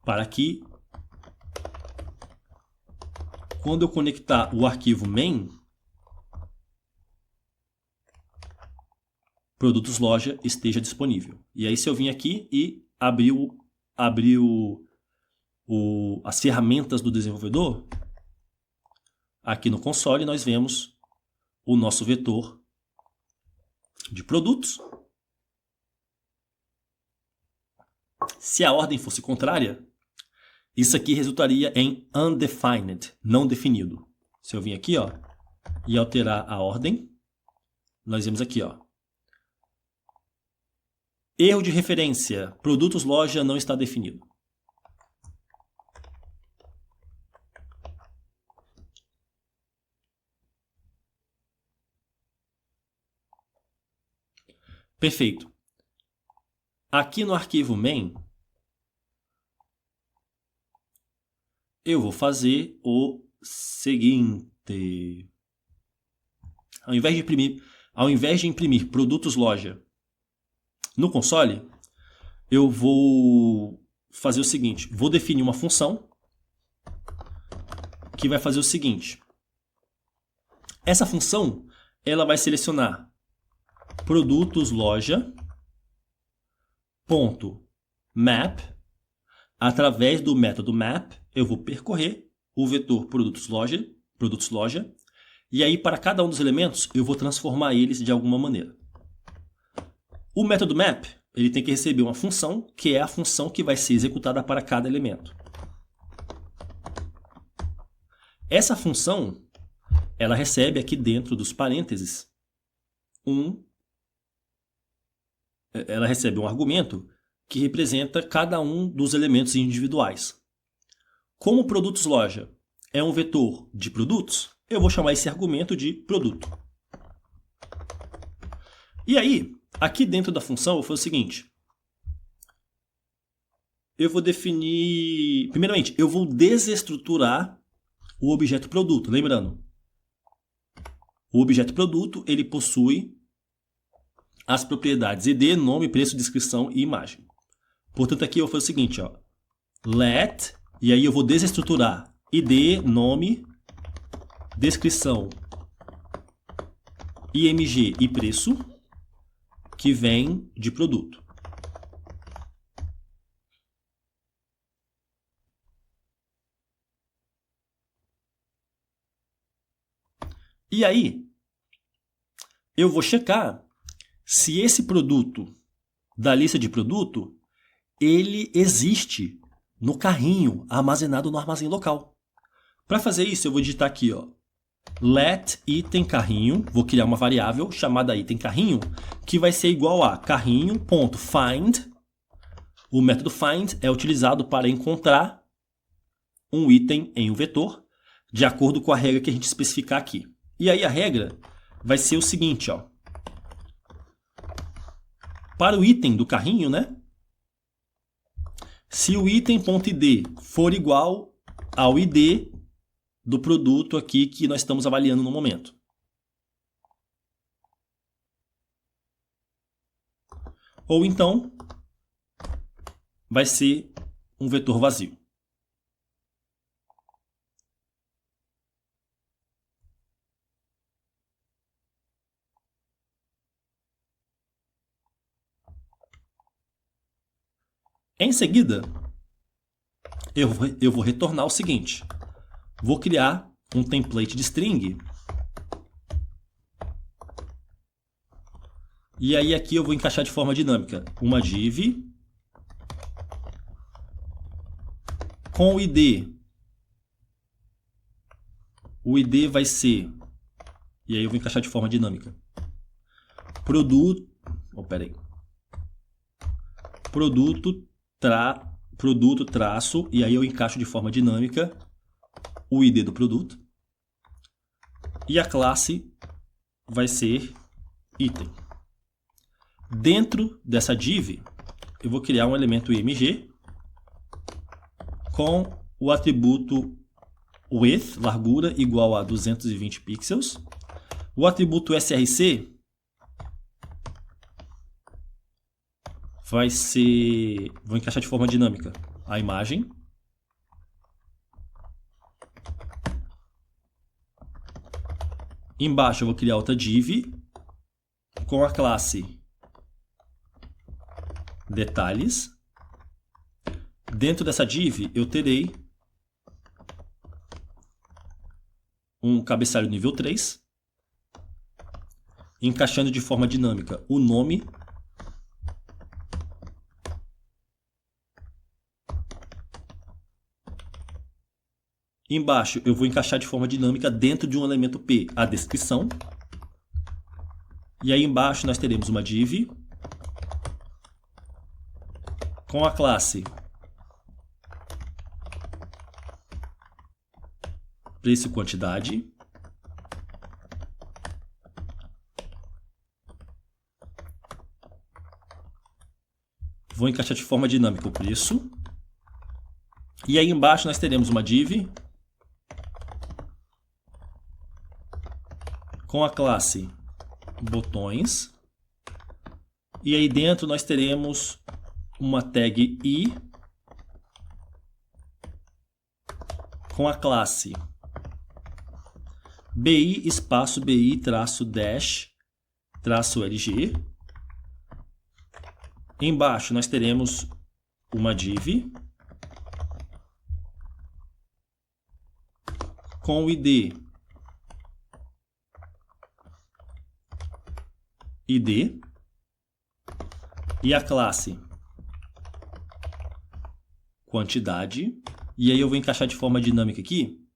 para que, quando eu conectar o arquivo main, produtos loja esteja disponível. E aí se eu vim aqui e abrir as ferramentas do desenvolvedor, aqui no console nós vemos o nosso vetor de produtos. Se a ordem fosse contrária, isso aqui resultaria em undefined, não definido. Se eu vim aqui, ó, e alterar a ordem, nós vemos aqui, ó, erro de referência, produtos loja não está definido. Perfeito. Aqui no arquivo main, eu vou fazer o seguinte. Ao invés de imprimir produtos loja no console, eu vou fazer o seguinte. Vou definir uma função que vai fazer o seguinte. Essa função, ela vai selecionar produtos loja ponto map. Através do método map, eu vou percorrer o vetor produtos loja, e aí para cada um dos elementos eu vou transformar eles de alguma maneira. O método map, ele tem que receber uma função, que é a função que vai ser executada para cada elemento. Essa função, ela recebe aqui dentro dos parênteses ela recebe um argumento que representa cada um dos elementos individuais. Como produtos loja é um vetor de produtos, eu vou chamar esse argumento de produto. E aí, aqui dentro da função, eu vou fazer o seguinte. Eu vou definir... Primeiramente, eu vou desestruturar o objeto produto. Lembrando, o objeto produto, ele possui as propriedades id, nome, preço, descrição e imagem. Portanto, aqui eu vou fazer o seguinte, ó. Let, e aí eu vou desestruturar id, nome, descrição, img e preço, que vem de produto. E aí, eu vou checar se esse produto da lista de produto, ele existe no carrinho armazenado no armazém local. Para fazer isso, eu vou digitar aqui, ó, let item carrinho, vou criar uma variável chamada item carrinho, que vai ser igual a carrinho.find. O método find é utilizado para encontrar um item em um vetor, de acordo com a regra que a gente especificar aqui. E aí a regra vai ser o seguinte, ó. Para o item do carrinho, né? Se o item.id for igual ao id do produto aqui que nós estamos avaliando no momento. Ou então, vai ser um vetor vazio. Em seguida, eu vou retornar o seguinte. Vou criar um template de string. E aí aqui eu vou encaixar de forma dinâmica uma div com o ID. O ID vai ser, e aí eu vou encaixar de forma dinâmica, produto, peraí, produto traço, e aí eu encaixo de forma dinâmica o ID do produto. E a classe vai ser item. Dentro dessa div, eu vou criar um elemento img com o atributo width, largura, igual a 220 pixels. O atributo src vai ser... Vou encaixar de forma dinâmica a imagem. Embaixo eu vou criar outra div com a classe detalhes. Dentro dessa div eu terei um cabeçalho nível 3, encaixando de forma dinâmica o nome Embaixo eu vou encaixar de forma dinâmica dentro de um elemento P a descrição. E aí embaixo nós teremos uma div com a classe preço e quantidade. Vou encaixar de forma dinâmica o preço. E aí embaixo nós teremos uma div com a classe botões. E aí dentro nós teremos uma tag i com a classe bi espaço bi traço dash traço lg. Embaixo nós teremos uma div com o id e a classe quantidade. E aí eu vou encaixar de forma dinâmica aqui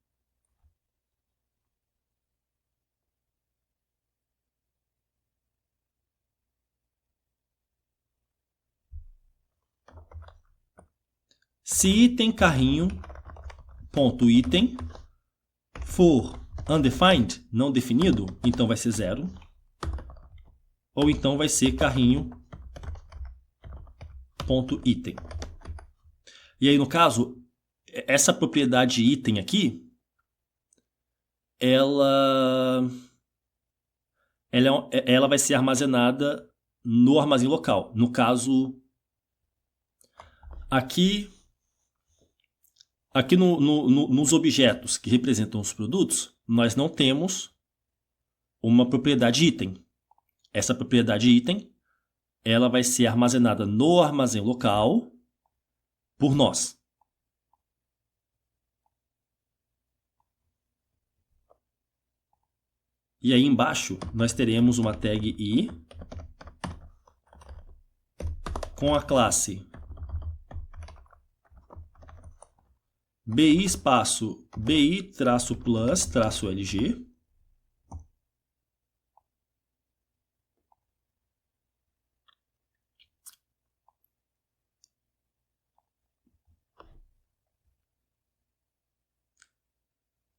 se item carrinho ponto item for undefined, não definido, então vai ser 0. Ou então vai ser carrinho ponto item. E aí no caso, essa propriedade item aqui, ela vai ser armazenada no armazém local. No caso, aqui nos objetos que representam os produtos, nós não temos uma propriedade item. Essa propriedade item, ela vai ser armazenada no armazém local por nós. E aí embaixo nós teremos uma tag i com a classe bi espaço bi traço plus traço lg.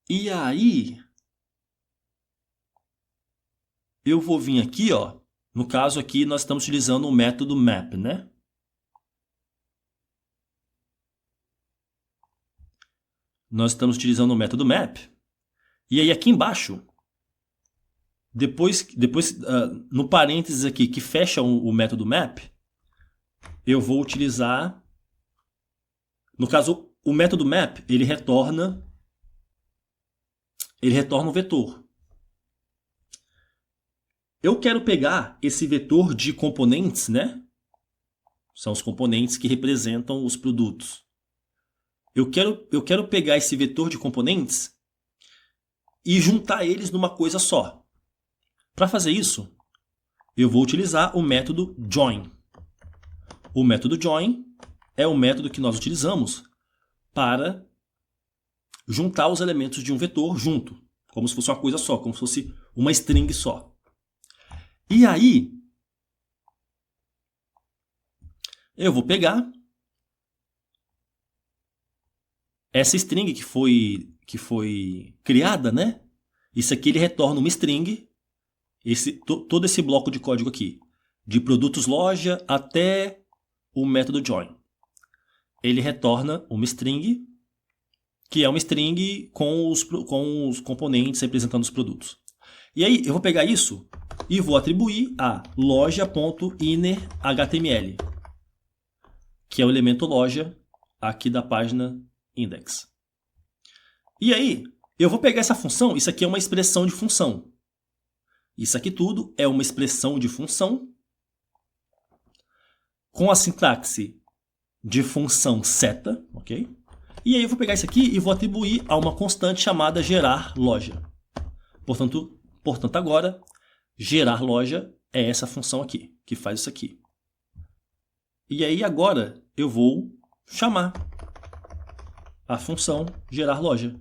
E aí, eu vou vir aqui, ó. No caso aqui, nós estamos utilizando o método map, né? Nós estamos utilizando o método map. E aí aqui embaixo, depois no parênteses aqui que fecha o método map, eu vou utilizar, no caso, o método map, ele retorna um vetor. Eu quero pegar esse vetor de componentes, né? São os componentes que representam os produtos. Eu quero pegar esse vetor de componentes e juntar eles numa coisa só. Para fazer isso, eu vou utilizar o método join. O método join é o método que nós utilizamos para juntar os elementos de um vetor junto, como se fosse uma coisa só, como se fosse uma string só. E aí, eu vou pegar essa string que foi criada, né? Isso aqui ele retorna uma string, todo esse bloco de código aqui, de produtos loja até o método join. Ele retorna uma string, que é uma string com os componentes representando os produtos. E aí eu vou pegar isso e vou atribuir a loja.innerHTML, que é o elemento loja aqui da página index. E aí eu vou pegar essa função, isso aqui é uma expressão de função. Isso aqui tudo é uma expressão de função com a sintaxe de função seta, ok? E aí eu vou pegar isso aqui e vou atribuir a uma constante chamada gerar loja. Portanto, agora, gerar loja é essa função aqui, que faz isso aqui. E aí agora eu vou chamar a função gerar loja.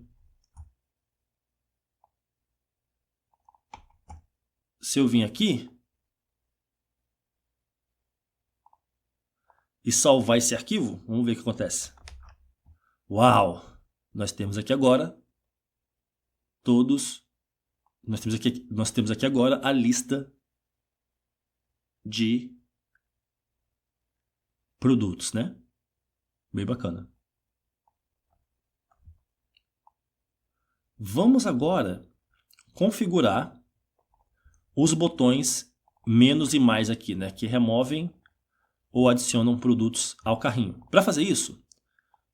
Se eu vim aqui e salvar esse arquivo, vamos ver o que acontece. Uau! Nós temos aqui agora nós temos aqui agora a lista de produtos, né? Bem bacana. Vamos agora configurar os botões menos e mais aqui, né? Que removem ou adicionam produtos ao carrinho. Para fazer isso,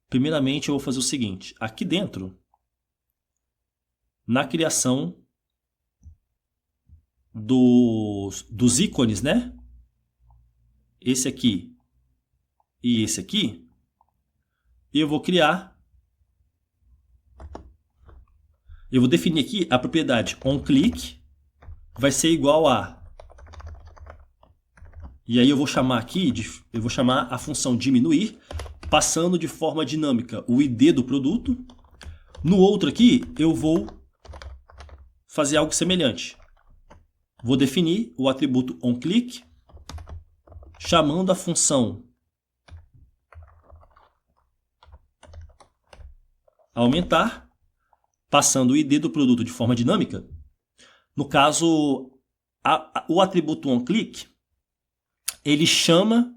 primeiramente eu vou fazer o seguinte. Aqui dentro, na criação dos ícones, né? Esse aqui e esse aqui, eu vou definir aqui a propriedade onClick vai ser igual a, e aí eu vou chamar a função diminuir, passando de forma dinâmica o ID do produto. No outro aqui, eu vou fazer algo semelhante. Vou definir o atributo onClick, chamando a função aumentar, passando o ID do produto de forma dinâmica. No caso, o atributo onClick, ele chama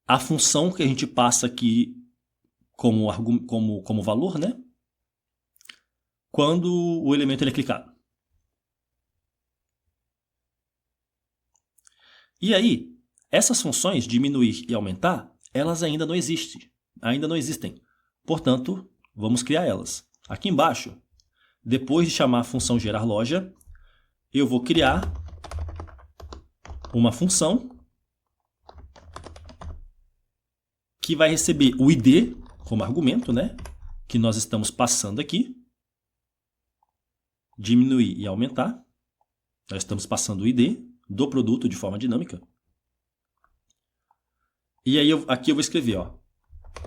a função que a gente passa aqui como valor, né? Quando o elemento ele é clicado. E aí, essas funções, diminuir e aumentar, elas ainda não existem. Portanto, vamos criar elas. Aqui embaixo, depois de chamar a função gerar loja, eu vou criar uma função que vai receber o ID como argumento, né? Que nós estamos passando aqui. Diminuir e aumentar. Nós estamos passando o ID do produto de forma dinâmica. E aí aqui eu vou escrever, ó,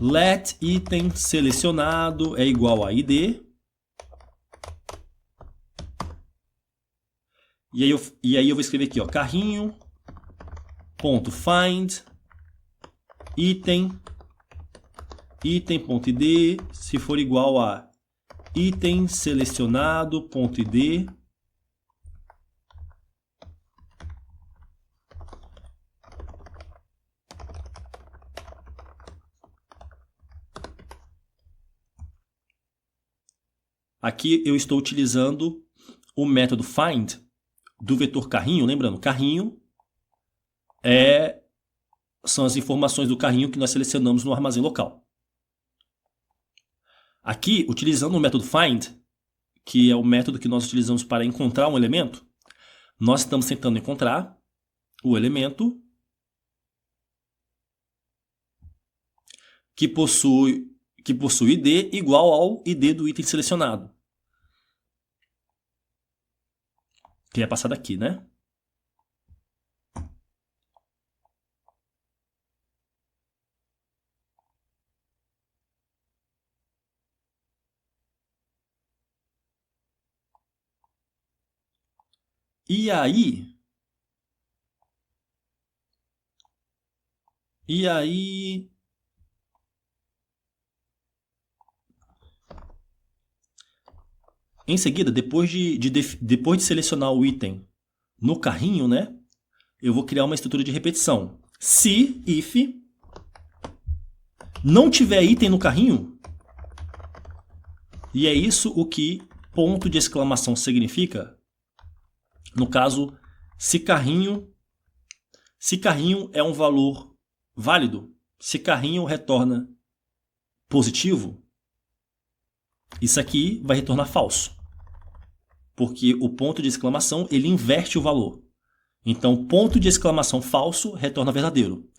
let item selecionado é igual a ID. E aí eu vou escrever aqui, ó, carrinho ponto find item.id se for igual a item selecionado, ponto ID. Aqui eu estou utilizando o método find do vetor carrinho. Lembrando, carrinho são as informações do carrinho que nós selecionamos no armazém local. Aqui, utilizando o método find, que é o método que nós utilizamos para encontrar um elemento, nós estamos tentando encontrar o elemento que possui ID igual ao ID do item selecionado. Que é passado aqui, né? E aí, em seguida, depois de selecionar o item no carrinho, né, eu vou criar uma estrutura de repetição. Se, if, não tiver item no carrinho, e é isso o que ponto de exclamação significa. No caso, se carrinho é um valor válido, se carrinho retorna positivo, isso aqui vai retornar falso. Porque o ponto de exclamação, ele inverte o valor. Então, ponto de exclamação falso retorna verdadeiro.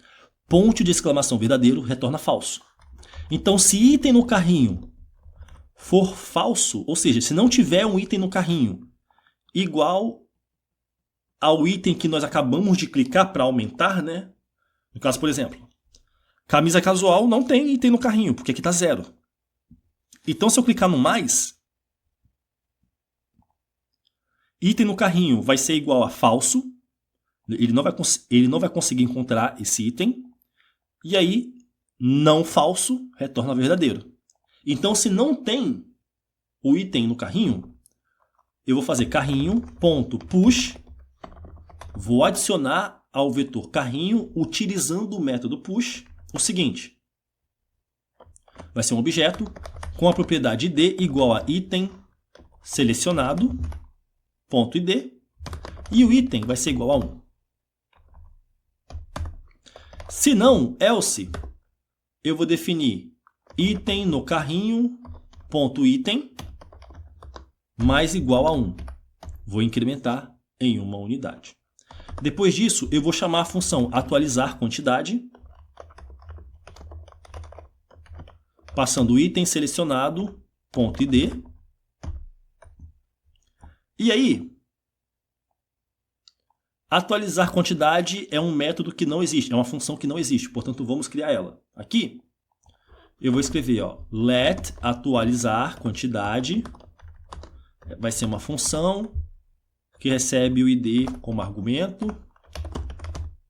Ponto de exclamação verdadeiro retorna falso. Então, se item no carrinho for falso, ou seja, se não tiver um item no carrinho igual ao item que nós acabamos de clicar para aumentar, né? No caso, por exemplo, camisa casual não tem item no carrinho, porque aqui está 0. Então, se eu clicar no mais, item no carrinho vai ser igual a falso. Ele não vai conseguir encontrar esse item. E aí, não falso retorna verdadeiro. Então, se não tem o item no carrinho, eu vou fazer carrinho.push. Vou adicionar ao vetor carrinho, utilizando o método push, o seguinte. Vai ser um objeto com a propriedade id igual a item selecionado, ponto id, e o item vai ser igual a 1. Se não, else, eu vou definir item no carrinho, ponto item, mais igual a 1. Vou incrementar em uma unidade. Depois disso, eu vou chamar a função atualizar quantidade, passando o item selecionado, ponto id. E aí, atualizar quantidade é um método que não existe, é uma função que não existe, portanto vamos criar ela. Aqui, eu vou escrever let atualizar quantidade, vai ser uma função que recebe o id como argumento,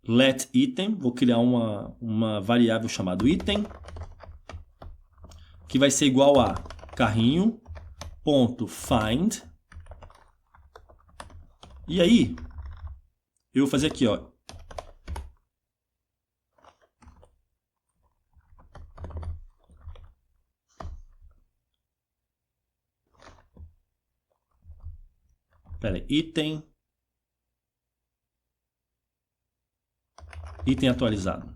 let item, vou criar uma variável chamada item, que vai ser igual a carrinho.find. E aí, eu vou fazer aqui, item atualizado.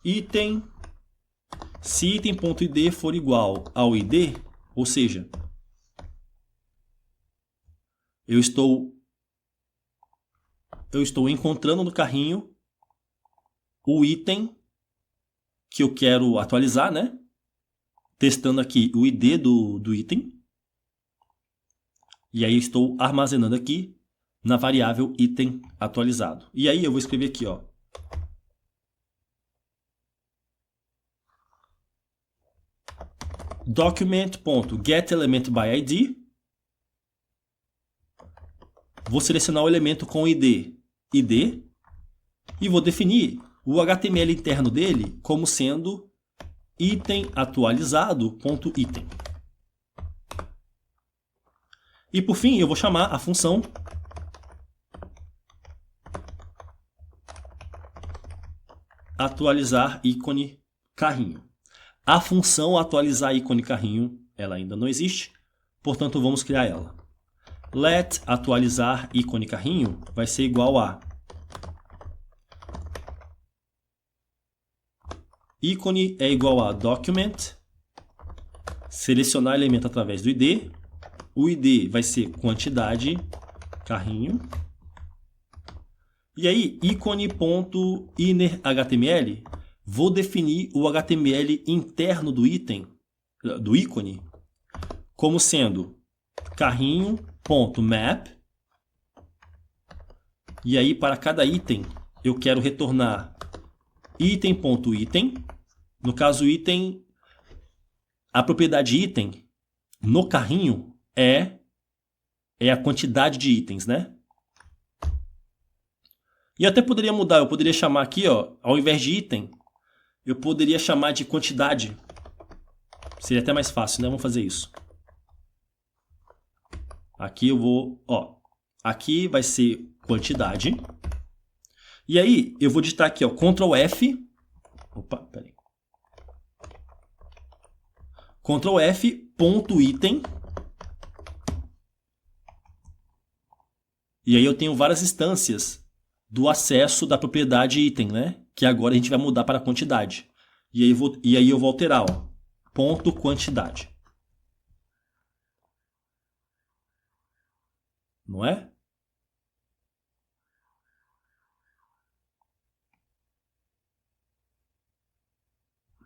Item, se item.id for igual ao id, ou seja, eu estou encontrando no carrinho o item que eu quero atualizar, né? Testando aqui o id do item. E aí estou armazenando aqui na variável item atualizado. E aí eu vou escrever aqui, document.getElementById. Vou selecionar o elemento com id, e vou definir o HTML interno dele como sendo item atualizado.item. E por fim, eu vou chamar a função atualizar ícone carrinho. A função atualizar ícone carrinho, ela ainda não existe, portanto vamos criar ela. Let atualizar ícone carrinho vai ser igual a ícone é igual a document, selecionar elemento através do ID, o ID vai ser quantidade carrinho, e aí ícone.innerHTML, vou definir o HTML interno do item, do ícone, como sendo carrinho.map, e aí para cada item eu quero retornar item.item, no caso item, a propriedade item no carrinho é a quantidade de itens, né? E até poderia mudar, eu poderia chamar aqui, ó, ao invés de item, eu poderia chamar de quantidade. Seria até mais fácil, né? Vamos fazer isso. Aqui eu vou, ó, aqui vai ser quantidade. E aí eu vou digitar aqui, ó, Ctrl F. Opa, peraí. Ctrl F, ponto item. E aí eu tenho várias instâncias do acesso da propriedade item, né? Que agora a gente vai mudar para quantidade. E aí eu vou alterar, ó, ponto quantidade. Não é?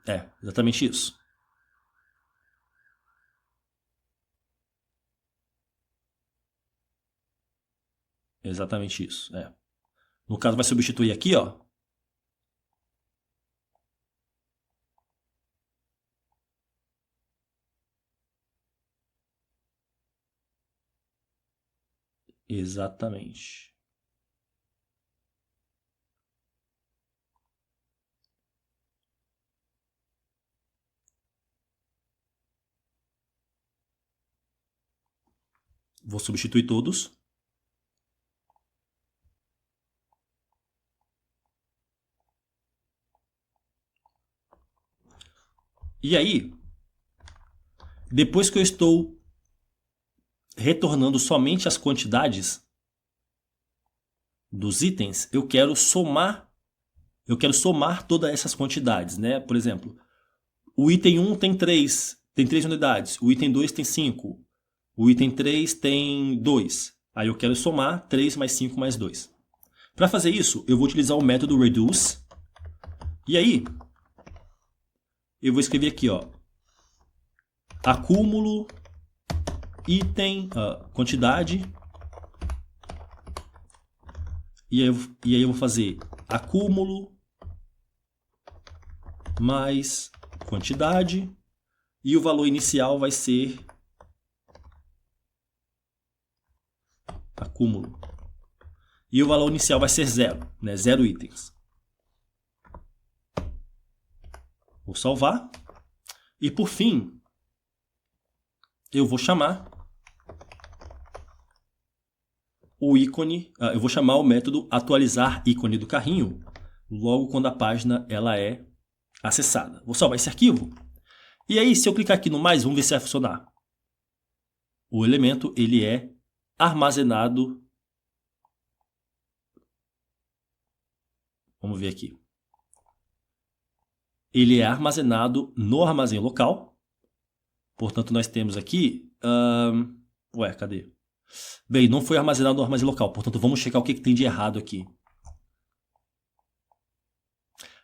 É, exatamente isso. Exatamente isso, é. No caso vai substituir aqui, ó. Exatamente. Vou substituir todos. E aí, depois que eu estou retornando somente as quantidades dos itens, eu quero somar todas essas quantidades, né? Por exemplo, o item 1 tem 3 unidades, o item 2 tem 5, o item 3 tem 2. Aí eu quero somar 3 mais 5 mais 2. Para fazer isso, eu vou utilizar o método reduce. E aí, eu vou escrever aqui, ó, acúmulo item, quantidade. E aí eu vou fazer acúmulo mais quantidade. E o valor inicial vai ser acúmulo. E o valor inicial vai ser 0, né? 0 itens. Vou salvar. E por fim, eu vou chamar o ícone, eu vou chamar o método atualizar ícone do carrinho logo quando a página ela é acessada. Vou salvar esse arquivo. E aí, se eu clicar aqui no mais, vamos ver se vai funcionar. O elemento ele é armazenado. Vamos ver aqui. Ele é armazenado no armazém local. Portanto, nós temos aqui... ué, cadê? Bem, não foi armazenado no armazém local. Portanto, vamos checar o que tem de errado aqui.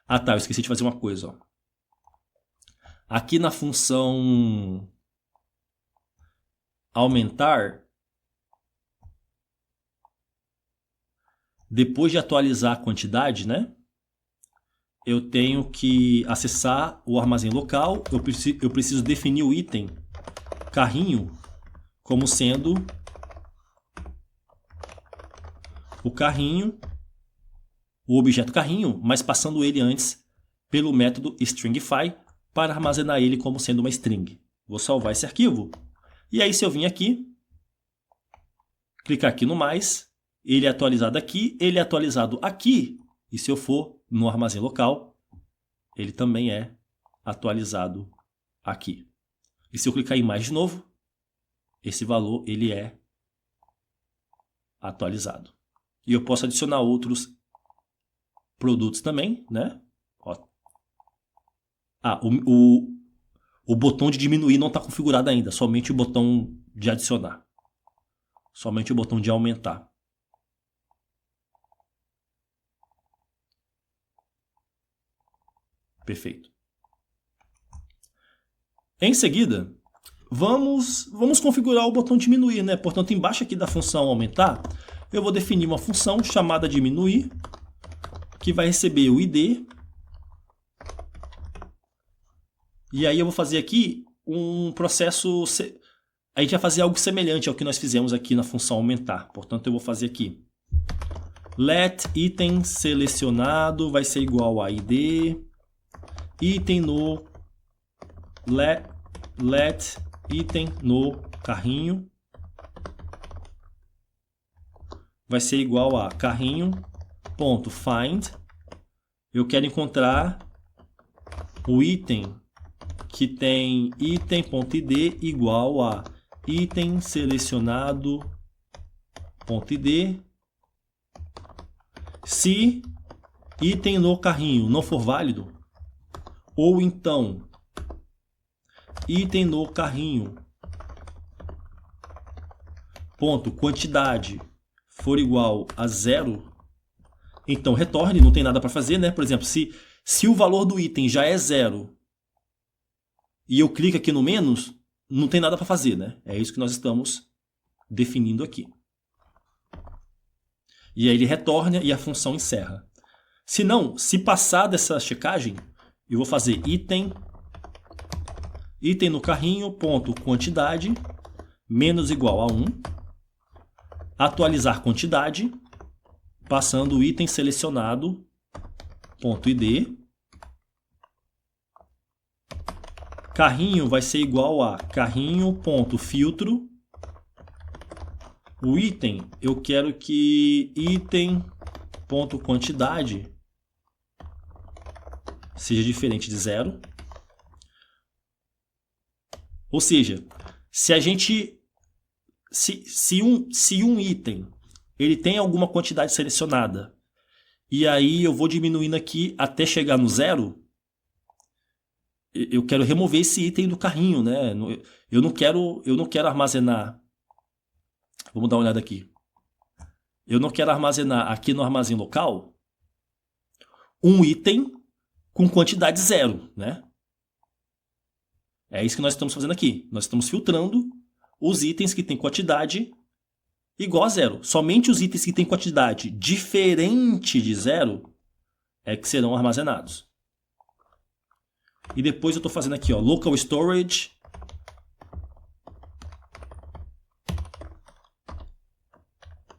Ah, tá. Eu esqueci de fazer uma coisa. Ó. Aqui na função aumentar, depois de atualizar a quantidade, né? Eu tenho que acessar o armazém local. Eu preciso definir o item carrinho como sendo o carrinho, o objeto carrinho, mas passando ele antes pelo método stringify para armazenar ele como sendo uma string. Vou salvar esse arquivo. E aí, se eu vim aqui, clicar aqui no mais, ele é atualizado aqui, ele é atualizado aqui. E se eu for no armazém local, ele também é atualizado aqui. E se eu clicar em mais de novo, esse valor ele é atualizado. E eu posso adicionar outros produtos também, né? Ó. Ah, o botão de diminuir não está configurado ainda, somente o botão de adicionar. Somente o botão de aumentar. Perfeito. Em seguida, vamos configurar o botão diminuir, né? Portanto, embaixo aqui da função aumentar, eu vou definir uma função chamada diminuir, que vai receber o ID. E aí eu vou fazer aqui um processo... A gente vai fazer algo semelhante ao que nós fizemos aqui na função aumentar. Portanto, eu vou fazer aqui let item selecionado vai ser igual a ID. Item no let item no carrinho vai ser igual a carrinho.find. Eu quero encontrar o item que tem item.id igual a item selecionado.id. Se item no carrinho não for válido, ou então item no carrinho ponto quantidade for igual a 0, então retorne, não tem nada para fazer, né? Por exemplo, se o valor do item já é 0 e eu clico aqui no menos, não tem nada para fazer, né? É isso que nós estamos definindo aqui. E aí ele retorna e a função encerra. Se não, se passar dessa checagem, eu vou fazer item no carrinho ponto quantidade menos igual a 1, atualizar quantidade, passando o item selecionado ponto id. Carrinho vai ser igual a carrinho.filtro. O item, eu quero que item.quantidade seja diferente de 0. Ou seja, se a gente se um item ele tem alguma quantidade selecionada e aí eu vou diminuindo aqui até chegar no 0, eu quero remover esse item do carrinho, né? Eu não quero armazenar. Vamos dar uma olhada aqui. Eu não quero armazenar aqui no armazém local um item com quantidade 0, né? É isso que nós estamos fazendo aqui. Nós estamos filtrando os itens que têm quantidade igual a 0. Somente os itens que têm quantidade diferente de 0 é que serão armazenados. E depois eu estou fazendo aqui, ó, local storage.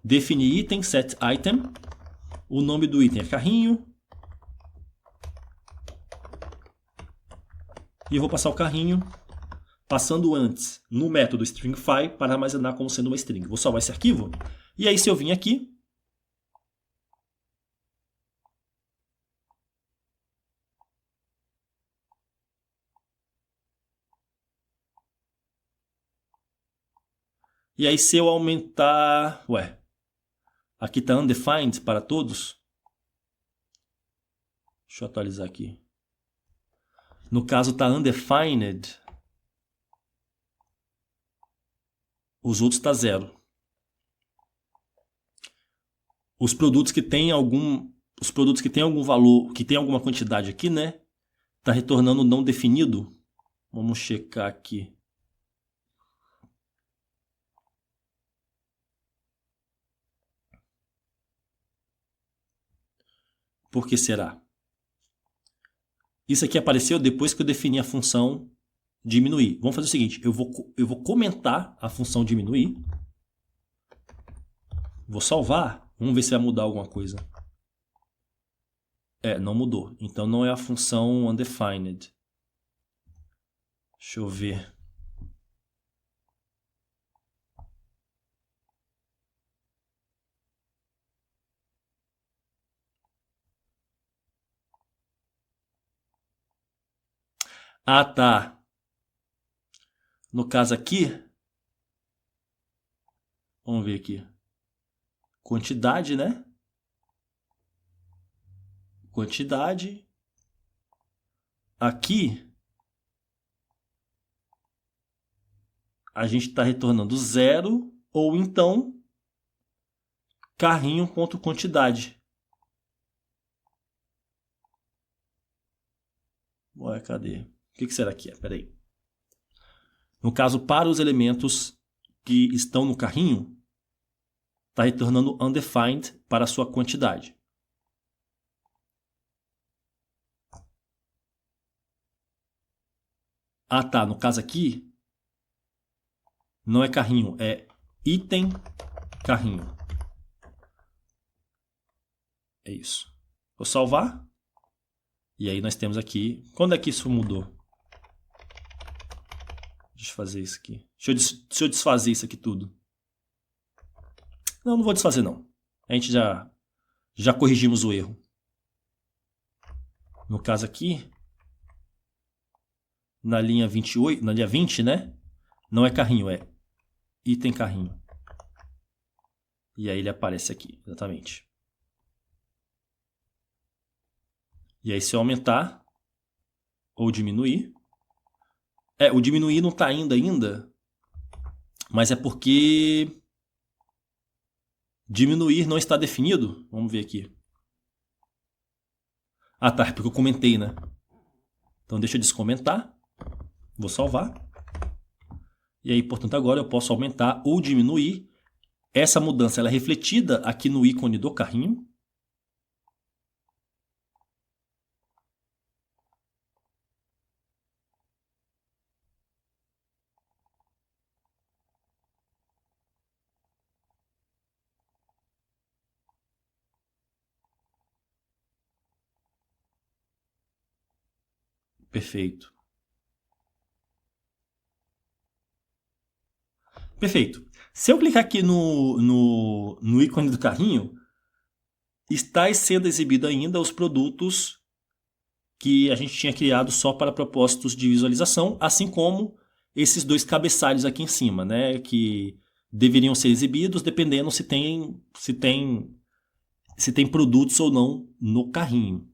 Definir item, set item. O nome do item é carrinho. E eu vou passar o carrinho, passando antes no método stringify para armazenar como sendo uma string. Vou salvar esse arquivo. E aí se eu vim aqui, e aí se eu aumentar... Ué, aqui está undefined para todos. Deixa eu atualizar aqui. No caso está undefined. Os outros está 0. Os produtos que têm algum valor, que tem alguma quantidade aqui, né? Está retornando não definido. Vamos checar aqui. Por que será? Isso aqui apareceu depois que eu defini a função diminuir. Vamos fazer o seguinte, eu vou comentar a função diminuir. Vou salvar. Vamos ver se vai mudar alguma coisa. Não mudou. Então não é a função undefined. Deixa eu ver. Ah, tá. No caso aqui, vamos ver aqui. Quantidade, né? Quantidade. Aqui, a gente está retornando zero ou então carrinho.quantidade. Ué, cadê? O que será que é? Peraí. No caso, para os elementos que estão no carrinho, está retornando undefined para a sua quantidade. Ah, tá. No caso aqui, não é carrinho, é item carrinho. É isso. Vou salvar. E aí nós temos aqui... Quando é que isso mudou? Deixa eu fazer isso aqui. Deixa eu desfazer isso aqui tudo. Não vou desfazer não. A gente já corrigimos o erro. No caso aqui, na linha 28, na linha 20, né? Não é carrinho, é item carrinho. E aí ele aparece aqui, exatamente. E aí se eu aumentar ou diminuir... o diminuir não está indo ainda, mas é porque diminuir não está definido. Vamos ver aqui. Ah, tá, porque eu comentei, né? Então deixa eu descomentar. Vou salvar. E aí, portanto, agora eu posso aumentar ou diminuir. Essa mudança ela é refletida aqui no ícone do carrinho. Perfeito. Perfeito. Se eu clicar aqui no ícone do carrinho, está sendo exibido ainda os produtos que a gente tinha criado só para propósitos de visualização, assim como esses dois cabeçalhos aqui em cima, né, que deveriam ser exibidos dependendo se tem produtos ou não no carrinho.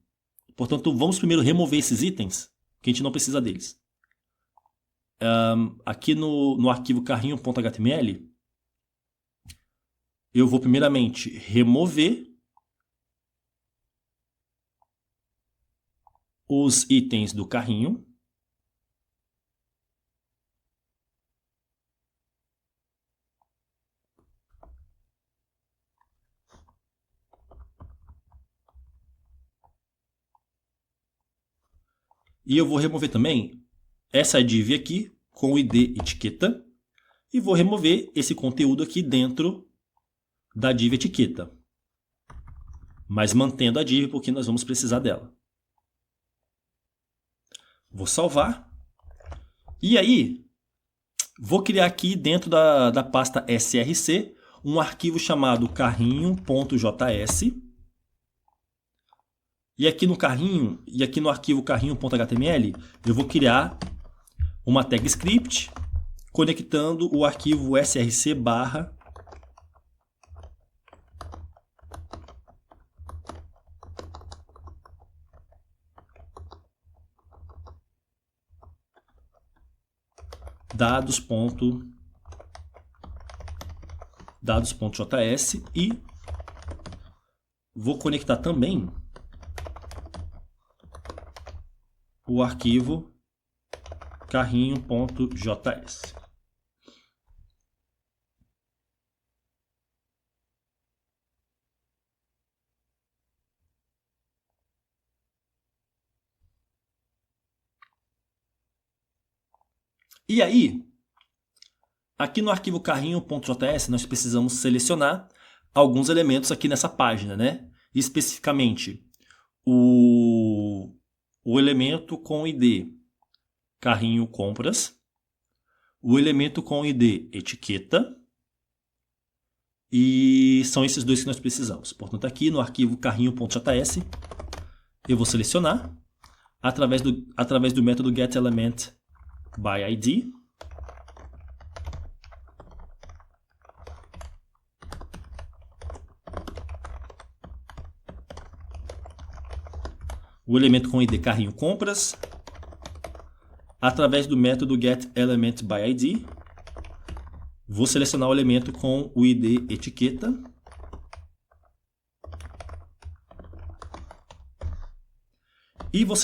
Portanto, vamos primeiro remover esses itens, que a gente não precisa deles. Aqui no arquivo carrinho.html, eu vou primeiramente remover os itens do carrinho. E eu vou remover também essa div aqui com o id etiqueta. E vou remover esse conteúdo aqui dentro da div etiqueta. Mas mantendo a div porque nós vamos precisar dela. Vou salvar. E aí, vou criar aqui dentro da pasta src um arquivo chamado carrinho.js. E aqui no carrinho, e aqui no arquivo carrinho.html, eu vou criar uma tag script conectando o arquivo src barra dados.js e vou conectar também o arquivo carrinho.js. E aí, aqui no arquivo carrinho.js, nós precisamos selecionar alguns elementos aqui nessa página, né? Especificamente, o elemento com ID carrinho compras, o elemento com ID etiqueta, e são esses dois que nós precisamos. Portanto, aqui no arquivo carrinho.js, eu vou selecionar através do método getElementById. O elemento com ID carrinho compras, através do método getElementById, vou selecionar o elemento com o ID etiqueta. E vou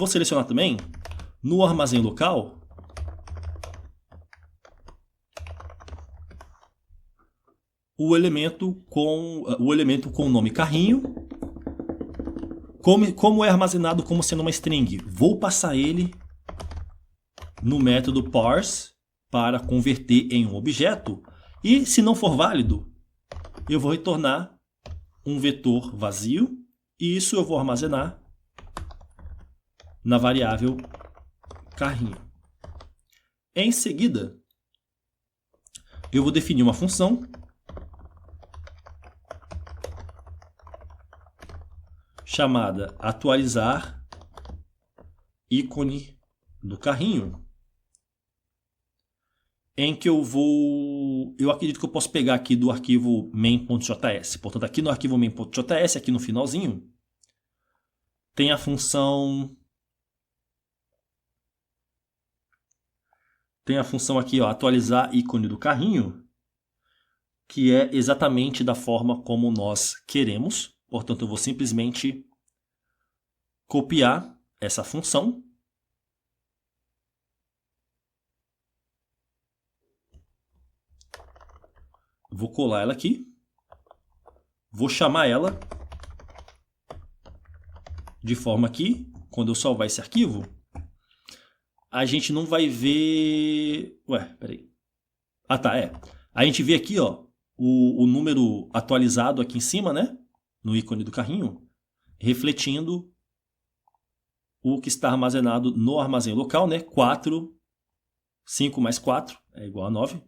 selecionar também, no armazém local, o elemento com o nome carrinho. Como é armazenado como sendo uma string? Vou passar ele no método parse para converter em um objeto. E se não for válido, eu vou retornar um vetor vazio. E isso eu vou armazenar na variável carrinho. Em seguida, eu vou definir uma função chamada atualizar ícone do carrinho, em que eu acredito que eu posso pegar aqui do arquivo main.js. Portanto, aqui no arquivo main.js, aqui no finalzinho, tem a função aqui, ó, atualizar ícone do carrinho, que é exatamente da forma como nós queremos. Portanto, eu vou simplesmente copiar essa função. Vou colar ela aqui. Vou chamar ela de forma que, quando eu salvar esse arquivo, a gente não vai ver... Ué, peraí. Ah, tá, é. A gente vê aqui, ó, o número atualizado aqui em cima, né? No ícone do carrinho, refletindo o que está armazenado no armazém local, né? 5 mais 4 é igual a 9.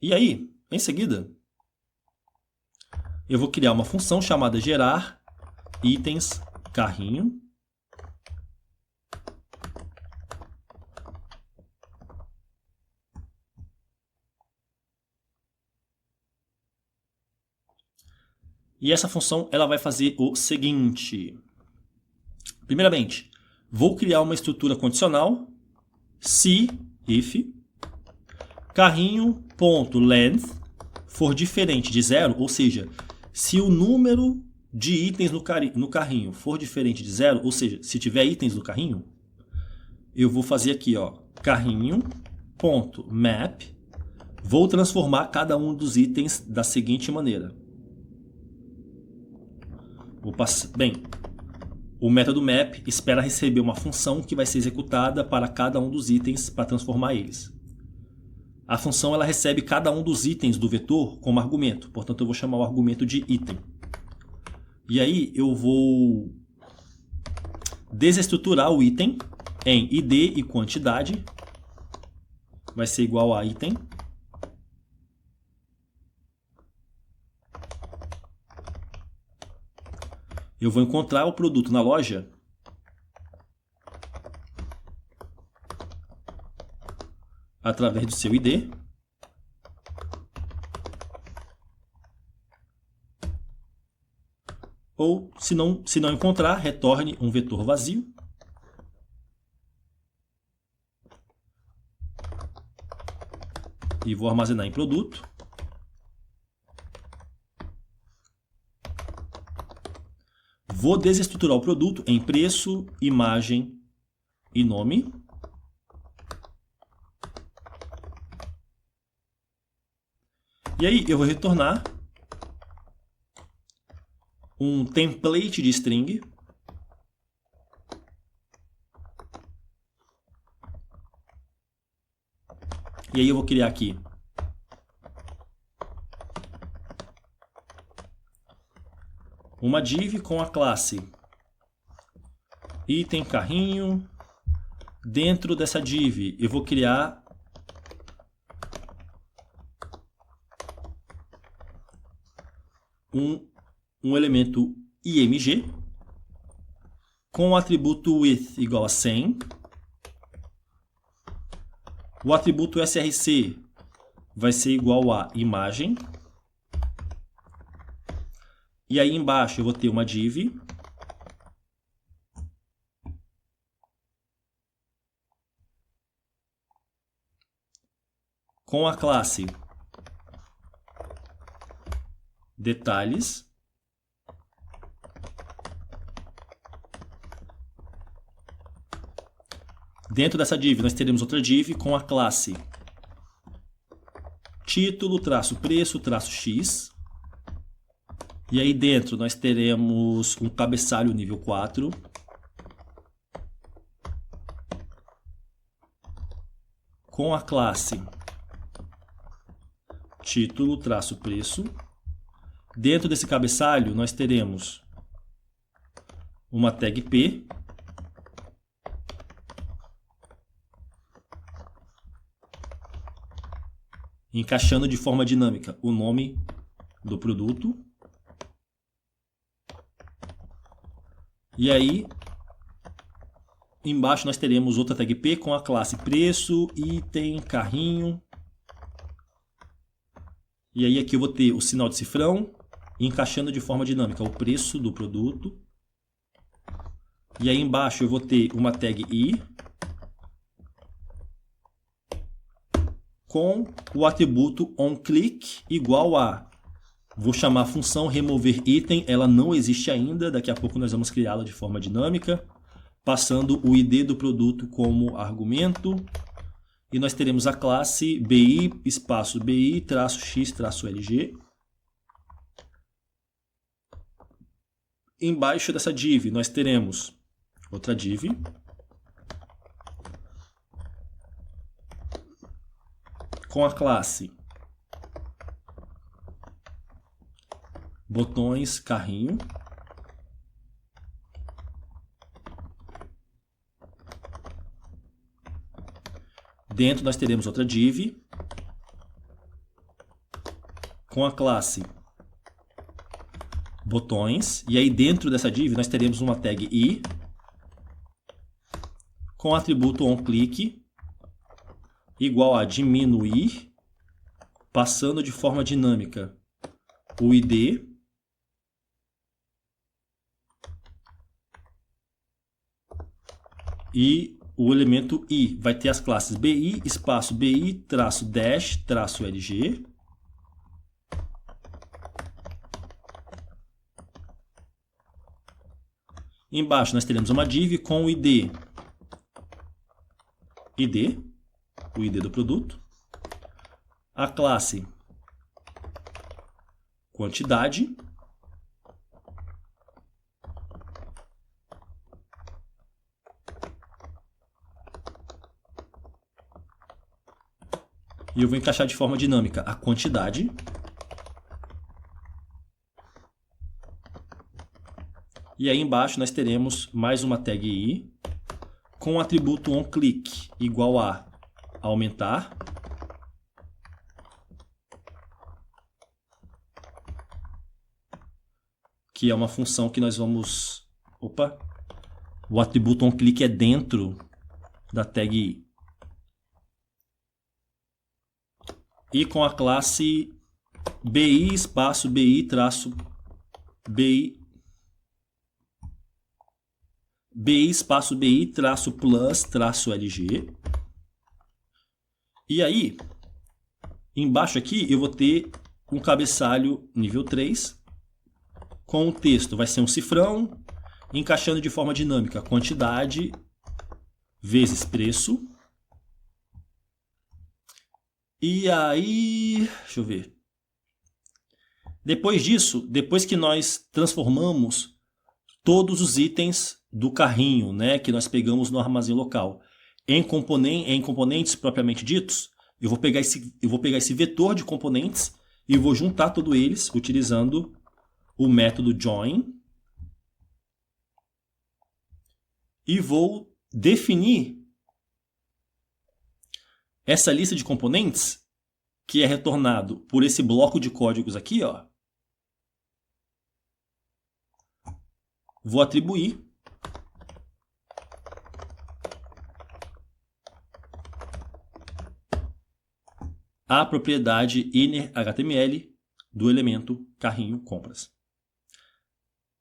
E aí, em seguida, eu vou criar uma função chamada gerar itens carrinho. E essa função ela vai fazer o seguinte. Primeiramente, vou criar uma estrutura condicional se if carrinho.length for diferente de 0, ou seja, se o número de itens no carrinho for diferente de 0, ou seja, se tiver itens no carrinho, eu vou fazer aqui, ó, carrinho.map, vou transformar cada um dos itens da seguinte maneira. Bem, o método map espera receber uma função que vai ser executada para cada um dos itens para transformar eles. A função ela recebe cada um dos itens do vetor como argumento, portanto eu vou chamar o argumento de item. E aí eu vou desestruturar o item em id e quantidade, vai ser igual a item. Eu vou encontrar o produto na loja através do seu ID. Ou, se não encontrar, retorne um vetor vazio. E vou armazenar em produto. Vou desestruturar o produto em preço, imagem e nome. E aí eu vou retornar um template de string. E aí eu vou criar aqui uma div com a classe item carrinho, Dentro dessa div, eu vou criar um elemento img com o atributo width igual a 100. O atributo src vai ser igual a imagem. E aí embaixo eu vou ter uma div com a classe detalhes. Dentro dessa div nós teremos outra div com a classe título, preço, x. E aí dentro nós teremos um cabeçalho nível 4. Com a classe título, preço. Dentro desse cabeçalho nós teremos uma tag p. Encaixando de forma dinâmica o nome do produto. E aí, embaixo nós teremos outra tag P com a classe preço, item, carrinho. E aí aqui eu vou ter o sinal de cifrão, encaixando de forma dinâmica o preço do produto. E aí embaixo eu vou ter uma tag I com o atributo onClick igual a, vou chamar a função remover item, ela não existe ainda, daqui a pouco nós vamos criá-la de forma dinâmica, passando o ID do produto como argumento, e nós teremos a classe BI, espaço BI, -x, -lg. Embaixo dessa div nós teremos outra div, com a classe botões, carrinho. Dentro nós teremos outra div com a classe botões. E aí dentro dessa div nós teremos uma tag I com o atributo onClick igual a diminuir, passando de forma dinâmica o ID e o elemento I vai ter as classes BI, espaço BI, -dash, -lg. Embaixo nós teremos uma div com o ID, o ID do produto, a classe quantidade, e eu vou encaixar de forma dinâmica a quantidade, e aí embaixo nós teremos mais uma tag I com o atributo onClick igual a aumentar, que é uma função que nós vamos... o atributo onClick é dentro da tag I. E com a classe BI, espaço BI, BI, espaço BI, plus, -lg. E aí, embaixo aqui eu vou ter um cabeçalho nível 3 com o texto. Vai ser um cifrão, encaixando de forma dinâmica quantidade vezes preço. E aí, deixa eu ver. Depois disso, depois que nós transformamos todos os itens do carrinho, né, que nós pegamos no armazém local, em componentes propriamente ditos, eu vou pegar esse vetor de componentes e vou juntar todos eles utilizando o método join. E vou definir essa lista de componentes, que é retornado por esse bloco de códigos aqui, ó, vou atribuir a propriedade inner.html do elemento carrinho compras.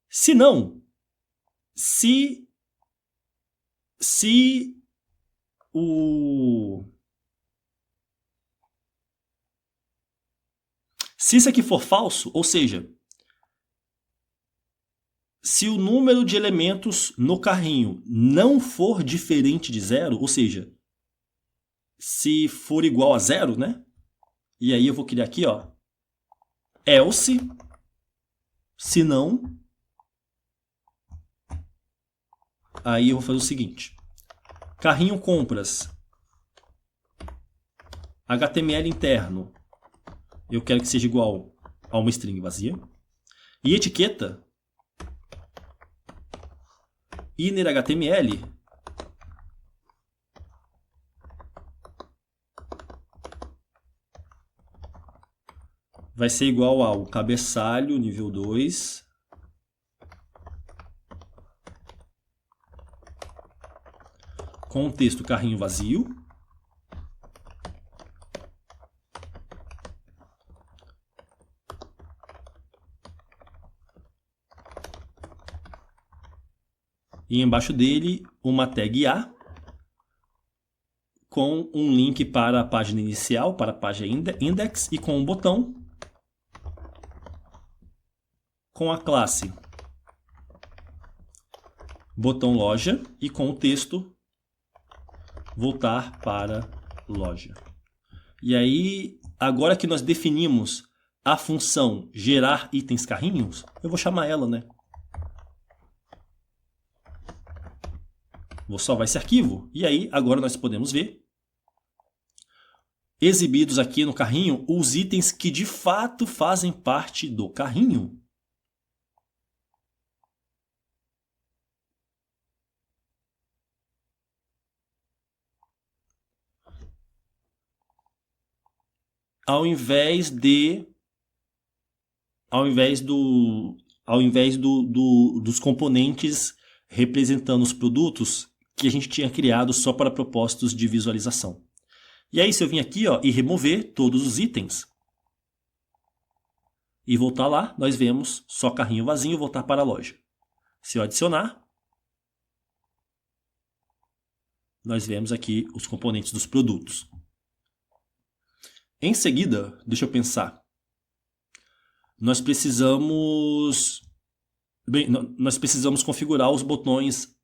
Se não, se isso aqui for falso, ou seja, se o número de elementos no carrinho não for diferente de 0, ou seja, se for igual a 0, né? E aí eu vou criar aqui, ó, else, se não, aí eu vou fazer o seguinte, carrinho compras, HTML interno, eu quero que seja igual a uma string vazia, e etiqueta, inner.html, vai ser igual ao cabeçalho nível 2, com o texto carrinho vazio, e embaixo dele uma tag A com um link para a página inicial, para a página index, e com um botão com a classe botão loja e com o texto voltar para loja. E aí, agora que nós definimos a função gerar itens carrinhos, eu vou chamar ela, né? Vou salvar esse arquivo. E aí, agora nós podemos ver exibidos aqui no carrinho os itens que de fato fazem parte do carrinho. Ao invés dos componentes representando os produtos que a gente tinha criado só para propósitos de visualização. E aí, se eu vim aqui, ó, e remover todos os itens e voltar lá, nós vemos só carrinho vazio, voltar para a loja. Se eu adicionar, nós vemos aqui os componentes dos produtos. Em seguida, deixa eu pensar, nós precisamos configurar os botões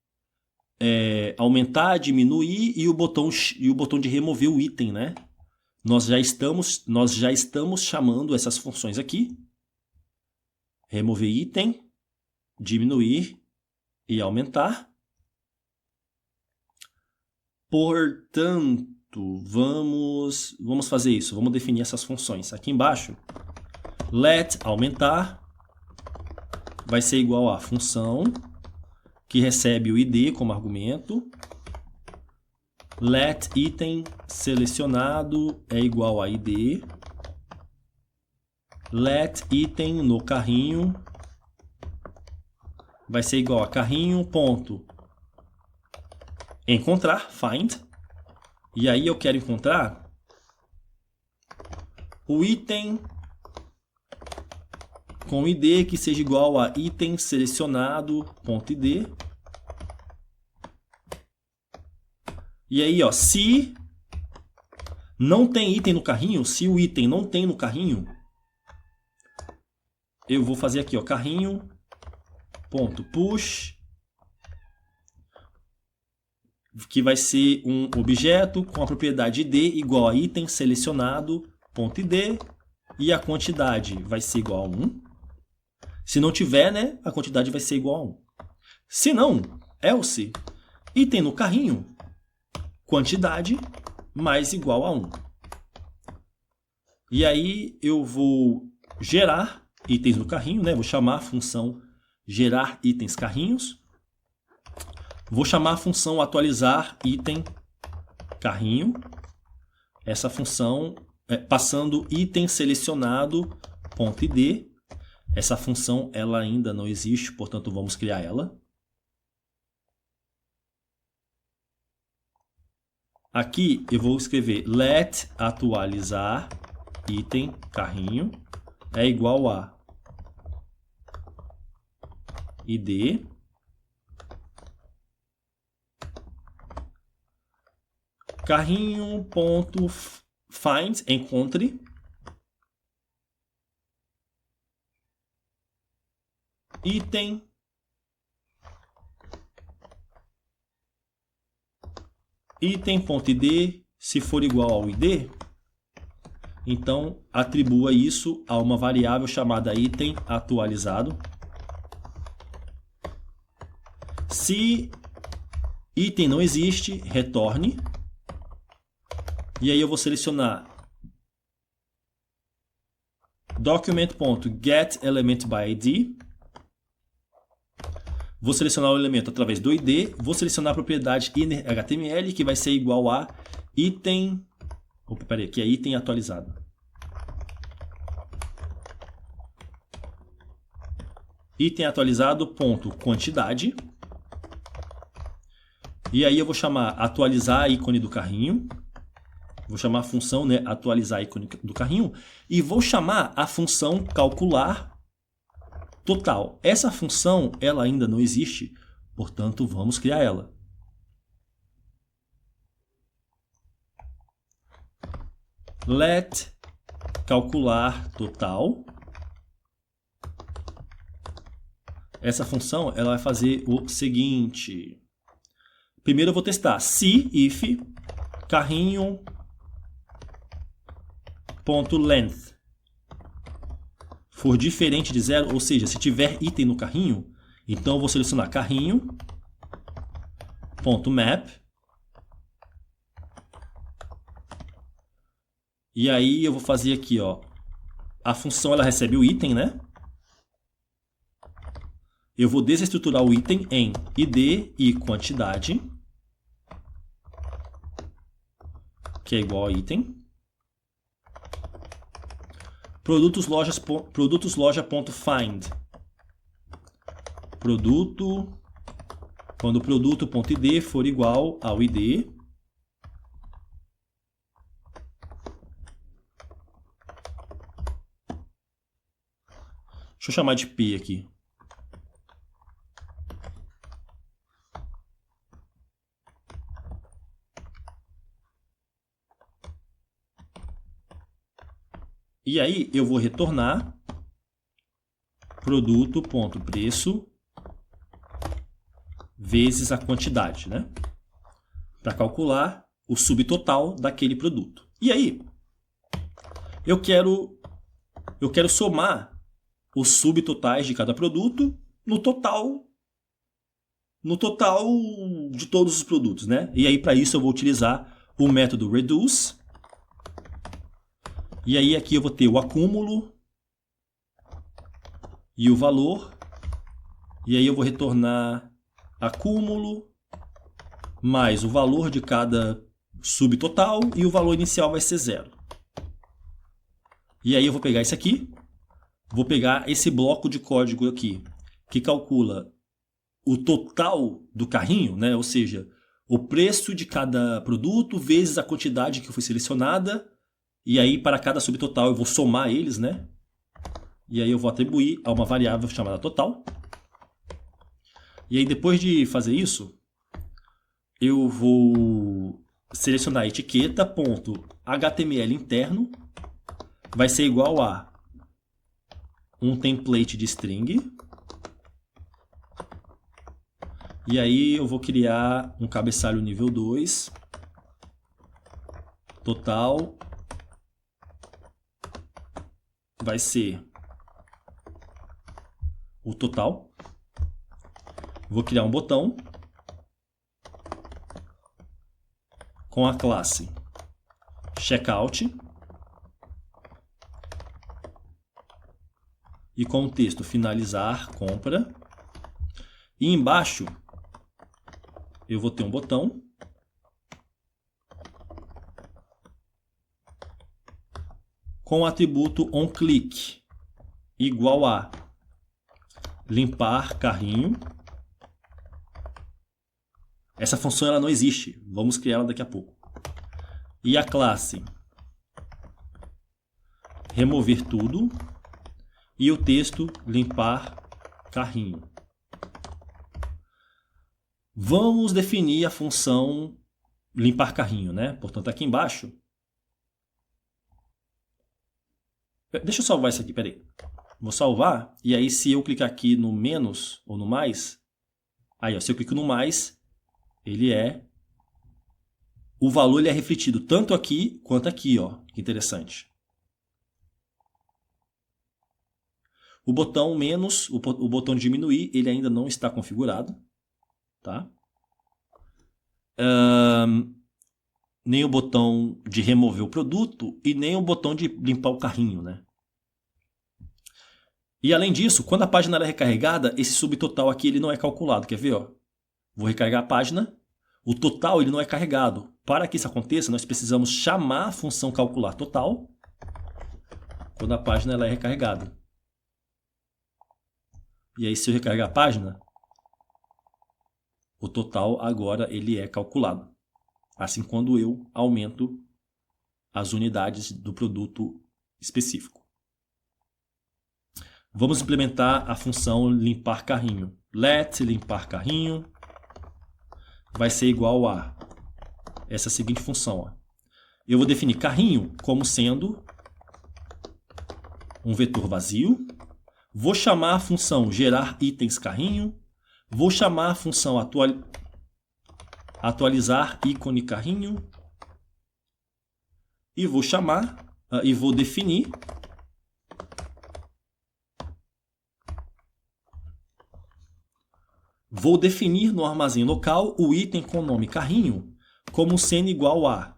aumentar, diminuir e o botão de remover o item, né? Nós já estamos chamando essas funções aqui. Remover item, diminuir e aumentar. Portanto, vamos fazer isso. Vamos definir essas funções. Aqui embaixo, let aumentar vai ser igual a função que recebe o id como argumento. Let item selecionado é igual a id. Let item no carrinho vai ser igual a carrinho ponto encontrar, find. E aí eu quero encontrar o item com id que seja igual a item selecionado ponto id. E aí, ó, se não tem item no carrinho, se o item não tem no carrinho, eu vou fazer aqui, ó, carrinho ponto push, que vai ser um objeto com a propriedade id igual a item selecionado ponto id, e a quantidade vai ser igual a 1. Se não tiver, né, a quantidade vai ser igual a 1. Se não, else, item no carrinho, quantidade mais igual a 1. E aí eu vou gerar itens no carrinho, né? Vou chamar a função gerar itens carrinhos. Vou chamar a função atualizar item carrinho. essa função, passando item selecionado, ponto .id. Essa função ela ainda não existe, portanto vamos criar ela. Aqui eu vou escrever let atualizar item carrinho é igual a id carrinho.find, encontre, item.id, se for igual ao id, então atribua isso a uma variável chamada item atualizado. Se item não existe, retorne. E aí eu vou selecionar document.getElementById. Vou selecionar o elemento através do id. Vou selecionar a propriedade innerHTML, que vai ser igual a item... Opa, peraí, aqui é item atualizado. Item atualizado, ponto, quantidade. E aí eu vou chamar atualizar ícone do carrinho. Vou chamar a função, né, atualizar ícone do carrinho. E vou chamar a função calcular total. Essa função ela ainda não existe, portanto vamos criar ela. Let calcular total. Essa função ela vai fazer o seguinte. Primeiro eu vou testar se if carrinho.length for diferente de 0, ou seja, se tiver item no carrinho, então eu vou selecionar carrinho.map. E aí eu vou fazer aqui, ó, a função ela recebe o item, né? Eu vou desestruturar o item em id e quantidade, que é igual a item. Produtos.loja.find. Produto, quando o produto.id for igual ao id. Deixa eu chamar de P aqui. E aí eu vou retornar produto.preço vezes a quantidade, né? Para calcular o subtotal daquele produto. E aí eu quero somar os subtotais de cada produto no total de todos os produtos, né? E aí para isso eu vou utilizar o método reduce. E aí aqui eu vou ter o acúmulo e o valor. E aí eu vou retornar acúmulo mais o valor de cada subtotal e o valor inicial vai ser 0. E aí eu vou pegar isso aqui, vou pegar esse bloco de código aqui, que calcula o total do carrinho, né? Ou seja, o preço de cada produto vezes a quantidade que foi selecionada. E aí, para cada subtotal, eu vou somar eles, né? E aí eu vou atribuir a uma variável chamada total. E aí, depois de fazer isso, eu vou selecionar a etiqueta .html interno. Vai ser igual a um template de string. E aí eu vou criar um cabeçalho nível 2. Total vai ser o total. Vou criar um botão com a classe checkout e com o texto finalizar compra. E embaixo eu vou ter um botão com o atributo onClick igual a limpar carrinho. Essa função ela não existe, vamos criar ela daqui a pouco. E a classe remover tudo e o texto limpar carrinho. Vamos definir a função limpar carrinho, né? Portanto, aqui embaixo. Deixa eu salvar isso aqui, peraí. Vou salvar, e aí se eu clicar aqui no menos ou no mais, aí ó, se eu clico no mais, o valor ele é refletido tanto aqui quanto aqui, ó. Que interessante. O botão menos, o botão diminuir, ele ainda não está configurado, tá? Nem o botão de remover o produto e nem o botão de limpar o carrinho, né? E além disso, quando a página é recarregada, esse subtotal aqui ele não é calculado. Quer ver? Ó? Vou recarregar a página. O total ele não é carregado. Para que isso aconteça, nós precisamos chamar a função calcular total quando a página ela é recarregada. E aí, se eu recarregar a página, o total agora ele é calculado. Assim quando eu aumento as unidades do produto específico. Vamos implementar a função limpar carrinho. Let limpar carrinho vai ser igual a essa seguinte função. Ó. Eu vou definir carrinho como sendo um vetor vazio. Vou chamar a função gerar itens carrinho. Vou chamar a função atualizar ícone carrinho. E vou chamar e vou definir no armazém local o item com o nome carrinho como sendo igual a.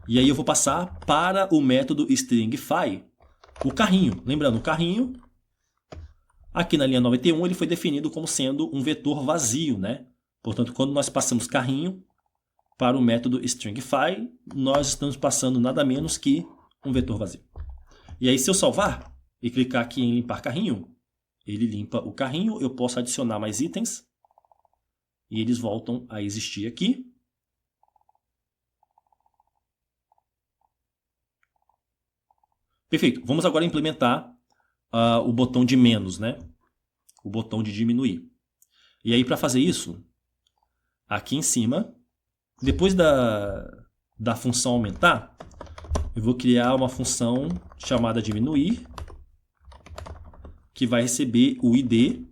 E aí eu vou passar para o método stringify o carrinho. Lembrando, o carrinho, aqui na linha 91, ele foi definido como sendo um vetor vazio, né? Portanto, quando nós passamos carrinho para o método stringify, nós estamos passando nada menos que um vetor vazio. E aí, se eu salvar e clicar aqui em limpar carrinho, ele limpa o carrinho, eu posso adicionar mais itens e eles voltam a existir aqui. Perfeito. Vamos agora implementar o botão de menos, né? O botão de diminuir. E aí, para fazer isso, aqui em cima, depois da função aumentar, eu vou criar uma função chamada diminuir, que vai receber o ID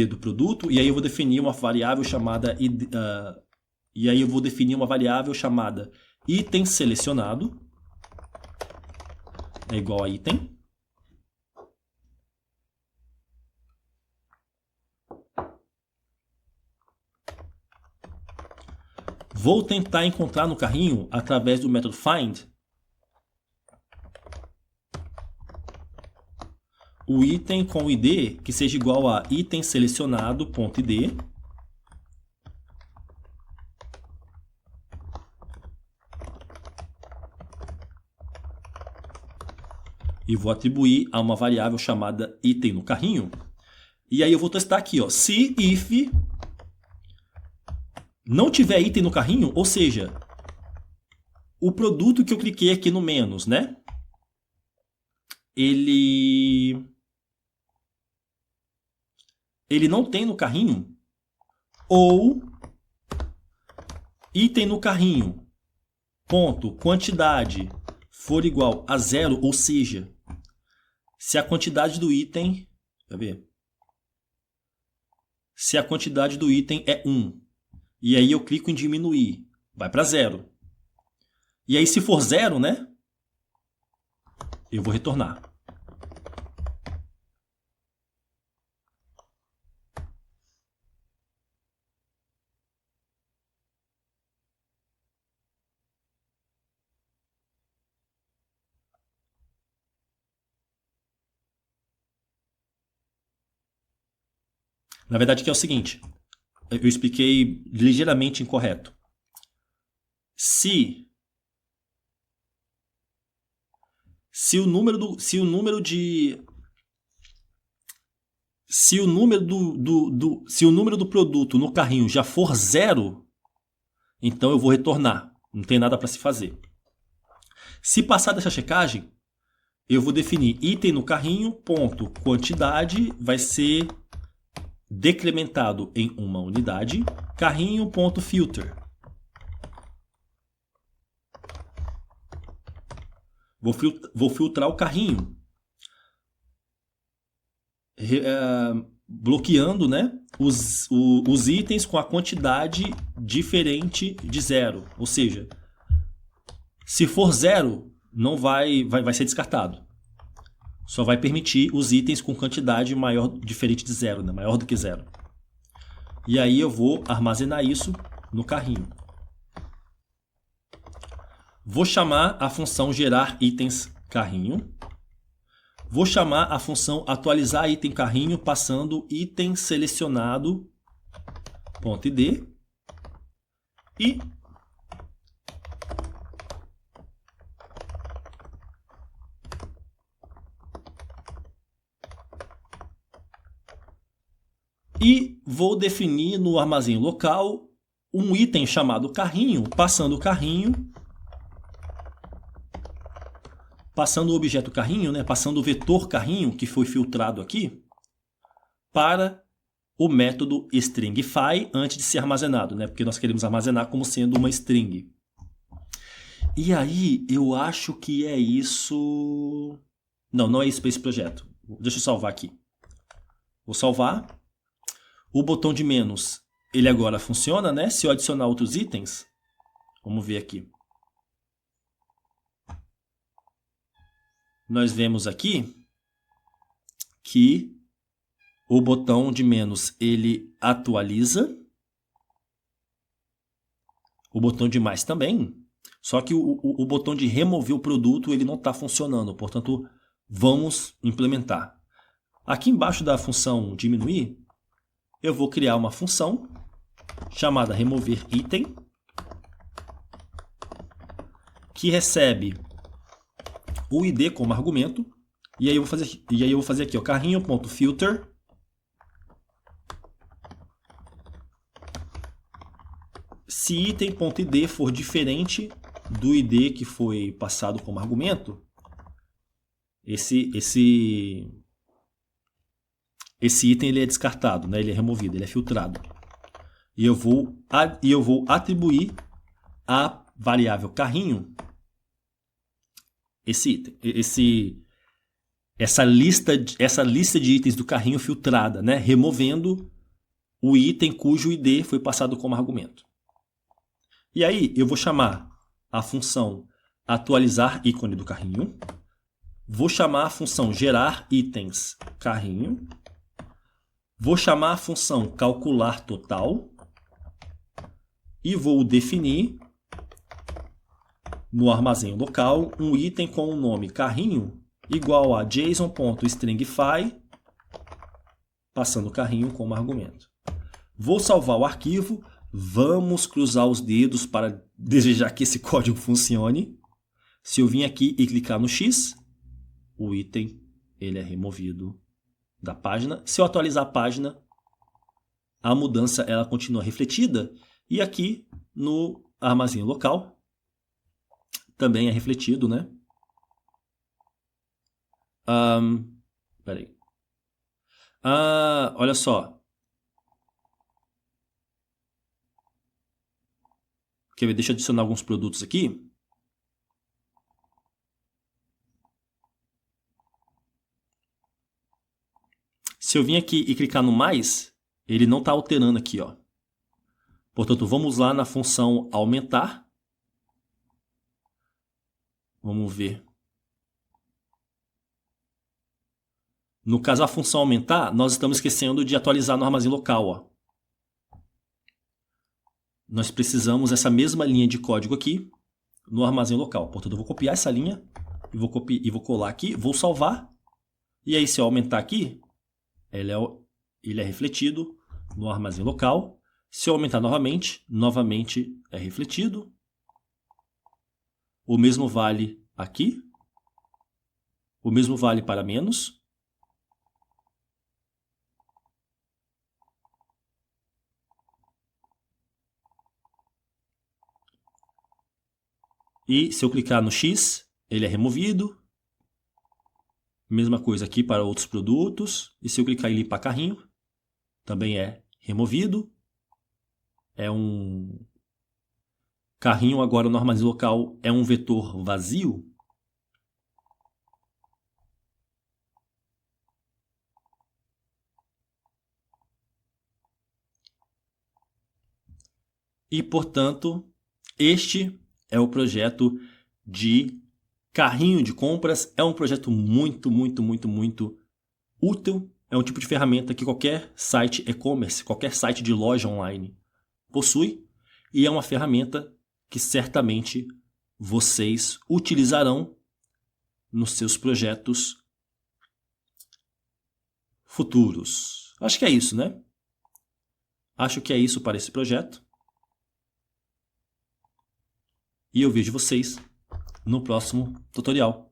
do produto, e aí eu vou definir uma variável chamada item selecionado é igual a item. Vou tentar encontrar no carrinho através do método find o item com ID que seja igual a item selecionado.id. E vou atribuir a uma variável chamada item no carrinho. E aí eu vou testar aqui, ó, se if não tiver item no carrinho, ou seja, o produto que eu cliquei aqui no menos, né? Ele não tem no carrinho, ou item no carrinho, ponto, quantidade, for igual a 0, ou seja, se a quantidade do item, quer ver? Se a quantidade do item é 1, e aí eu clico em diminuir, vai para 0. E aí se for 0, né? Eu vou retornar. Na verdade, que é o seguinte, eu expliquei ligeiramente incorreto. Se o número do se o número de se o número se o número do produto no carrinho já for 0, então eu vou retornar. Não tem nada para se fazer. Se passar dessa checagem, eu vou definir item no carrinho, ponto, quantidade vai ser decrementado em uma unidade, carrinho, ponto, filter. Vou filtrar o carrinho, bloqueando, né, os itens com a quantidade diferente de 0. Ou seja, se for 0, não vai ser descartado. Só vai permitir os itens com quantidade maior, diferente de 0, né? Maior do que 0. E aí eu vou armazenar isso no carrinho. Vou chamar a função gerar itens carrinho. Vou chamar a função atualizar item carrinho passando item selecionado .id e vou definir no armazém local um item chamado carrinho, passando o objeto carrinho, né, passando o vetor carrinho que foi filtrado aqui para o método stringify antes de ser armazenado, né, porque nós queremos armazenar como sendo uma string. E aí eu acho que é isso. Não é isso para esse projeto. Deixa eu salvar aqui. Vou salvar. O botão de menos, ele agora funciona, né? Se eu adicionar outros itens, vamos ver aqui. Nós vemos aqui que o botão de menos, ele atualiza. O botão de mais também. Só que o botão de remover o produto, ele não está funcionando. Portanto, vamos implementar. Aqui embaixo da função diminuir, eu vou criar uma função chamada remover item, que recebe o ID como argumento. E aí eu vou fazer aqui, ó, carrinho.filter. Se item.id for diferente do ID que foi passado como argumento, esse item ele é descartado, né? Ele é removido, ele é filtrado. E eu vou atribuir à variável carrinho esse item, essa lista de itens do carrinho filtrada, né? Removendo o item cujo ID foi passado como argumento. E aí eu vou chamar a função atualizar ícone do carrinho, vou chamar a função gerar itens carrinho, vou chamar a função calcular total e vou definir no armazém local um item com o nome carrinho igual a json.stringify, passando o carrinho como argumento. Vou salvar o arquivo, vamos cruzar os dedos para desejar que esse código funcione. Se eu vim aqui e clicar no X, o item ele é removido da página. Se eu atualizar a página, a mudança ela continua refletida. E aqui no armazém local também é refletido, né? Peraí. Olha só. Quer ver? Deixa eu adicionar alguns produtos aqui. Se eu vir aqui e clicar no mais, ele não está alterando aqui, ó. Portanto, vamos lá na função aumentar. Vamos ver. No caso, a função aumentar, nós estamos esquecendo de atualizar no armazém local, ó. Nós precisamos essa mesma linha de código aqui no armazém local. Portanto, eu vou copiar essa linha e vou colar aqui, vou salvar. E aí, se eu aumentar aqui, ele é refletido no armazém local. Se eu aumentar novamente é refletido. O mesmo vale aqui. O mesmo vale para menos. E se eu clicar no X, ele é removido. Mesma coisa aqui para outros produtos. E se eu clicar em limpar carrinho, também é removido. É um carrinho agora no armazém local, é um vetor vazio. E, portanto, este é o projeto de carrinho de compras. É um projeto muito útil. É um tipo de ferramenta que qualquer site e-commerce, qualquer site de loja online possui. E é uma ferramenta que certamente vocês utilizarão nos seus projetos futuros. Acho que é isso, né? Acho que é isso para esse projeto. E eu vejo vocês no próximo tutorial.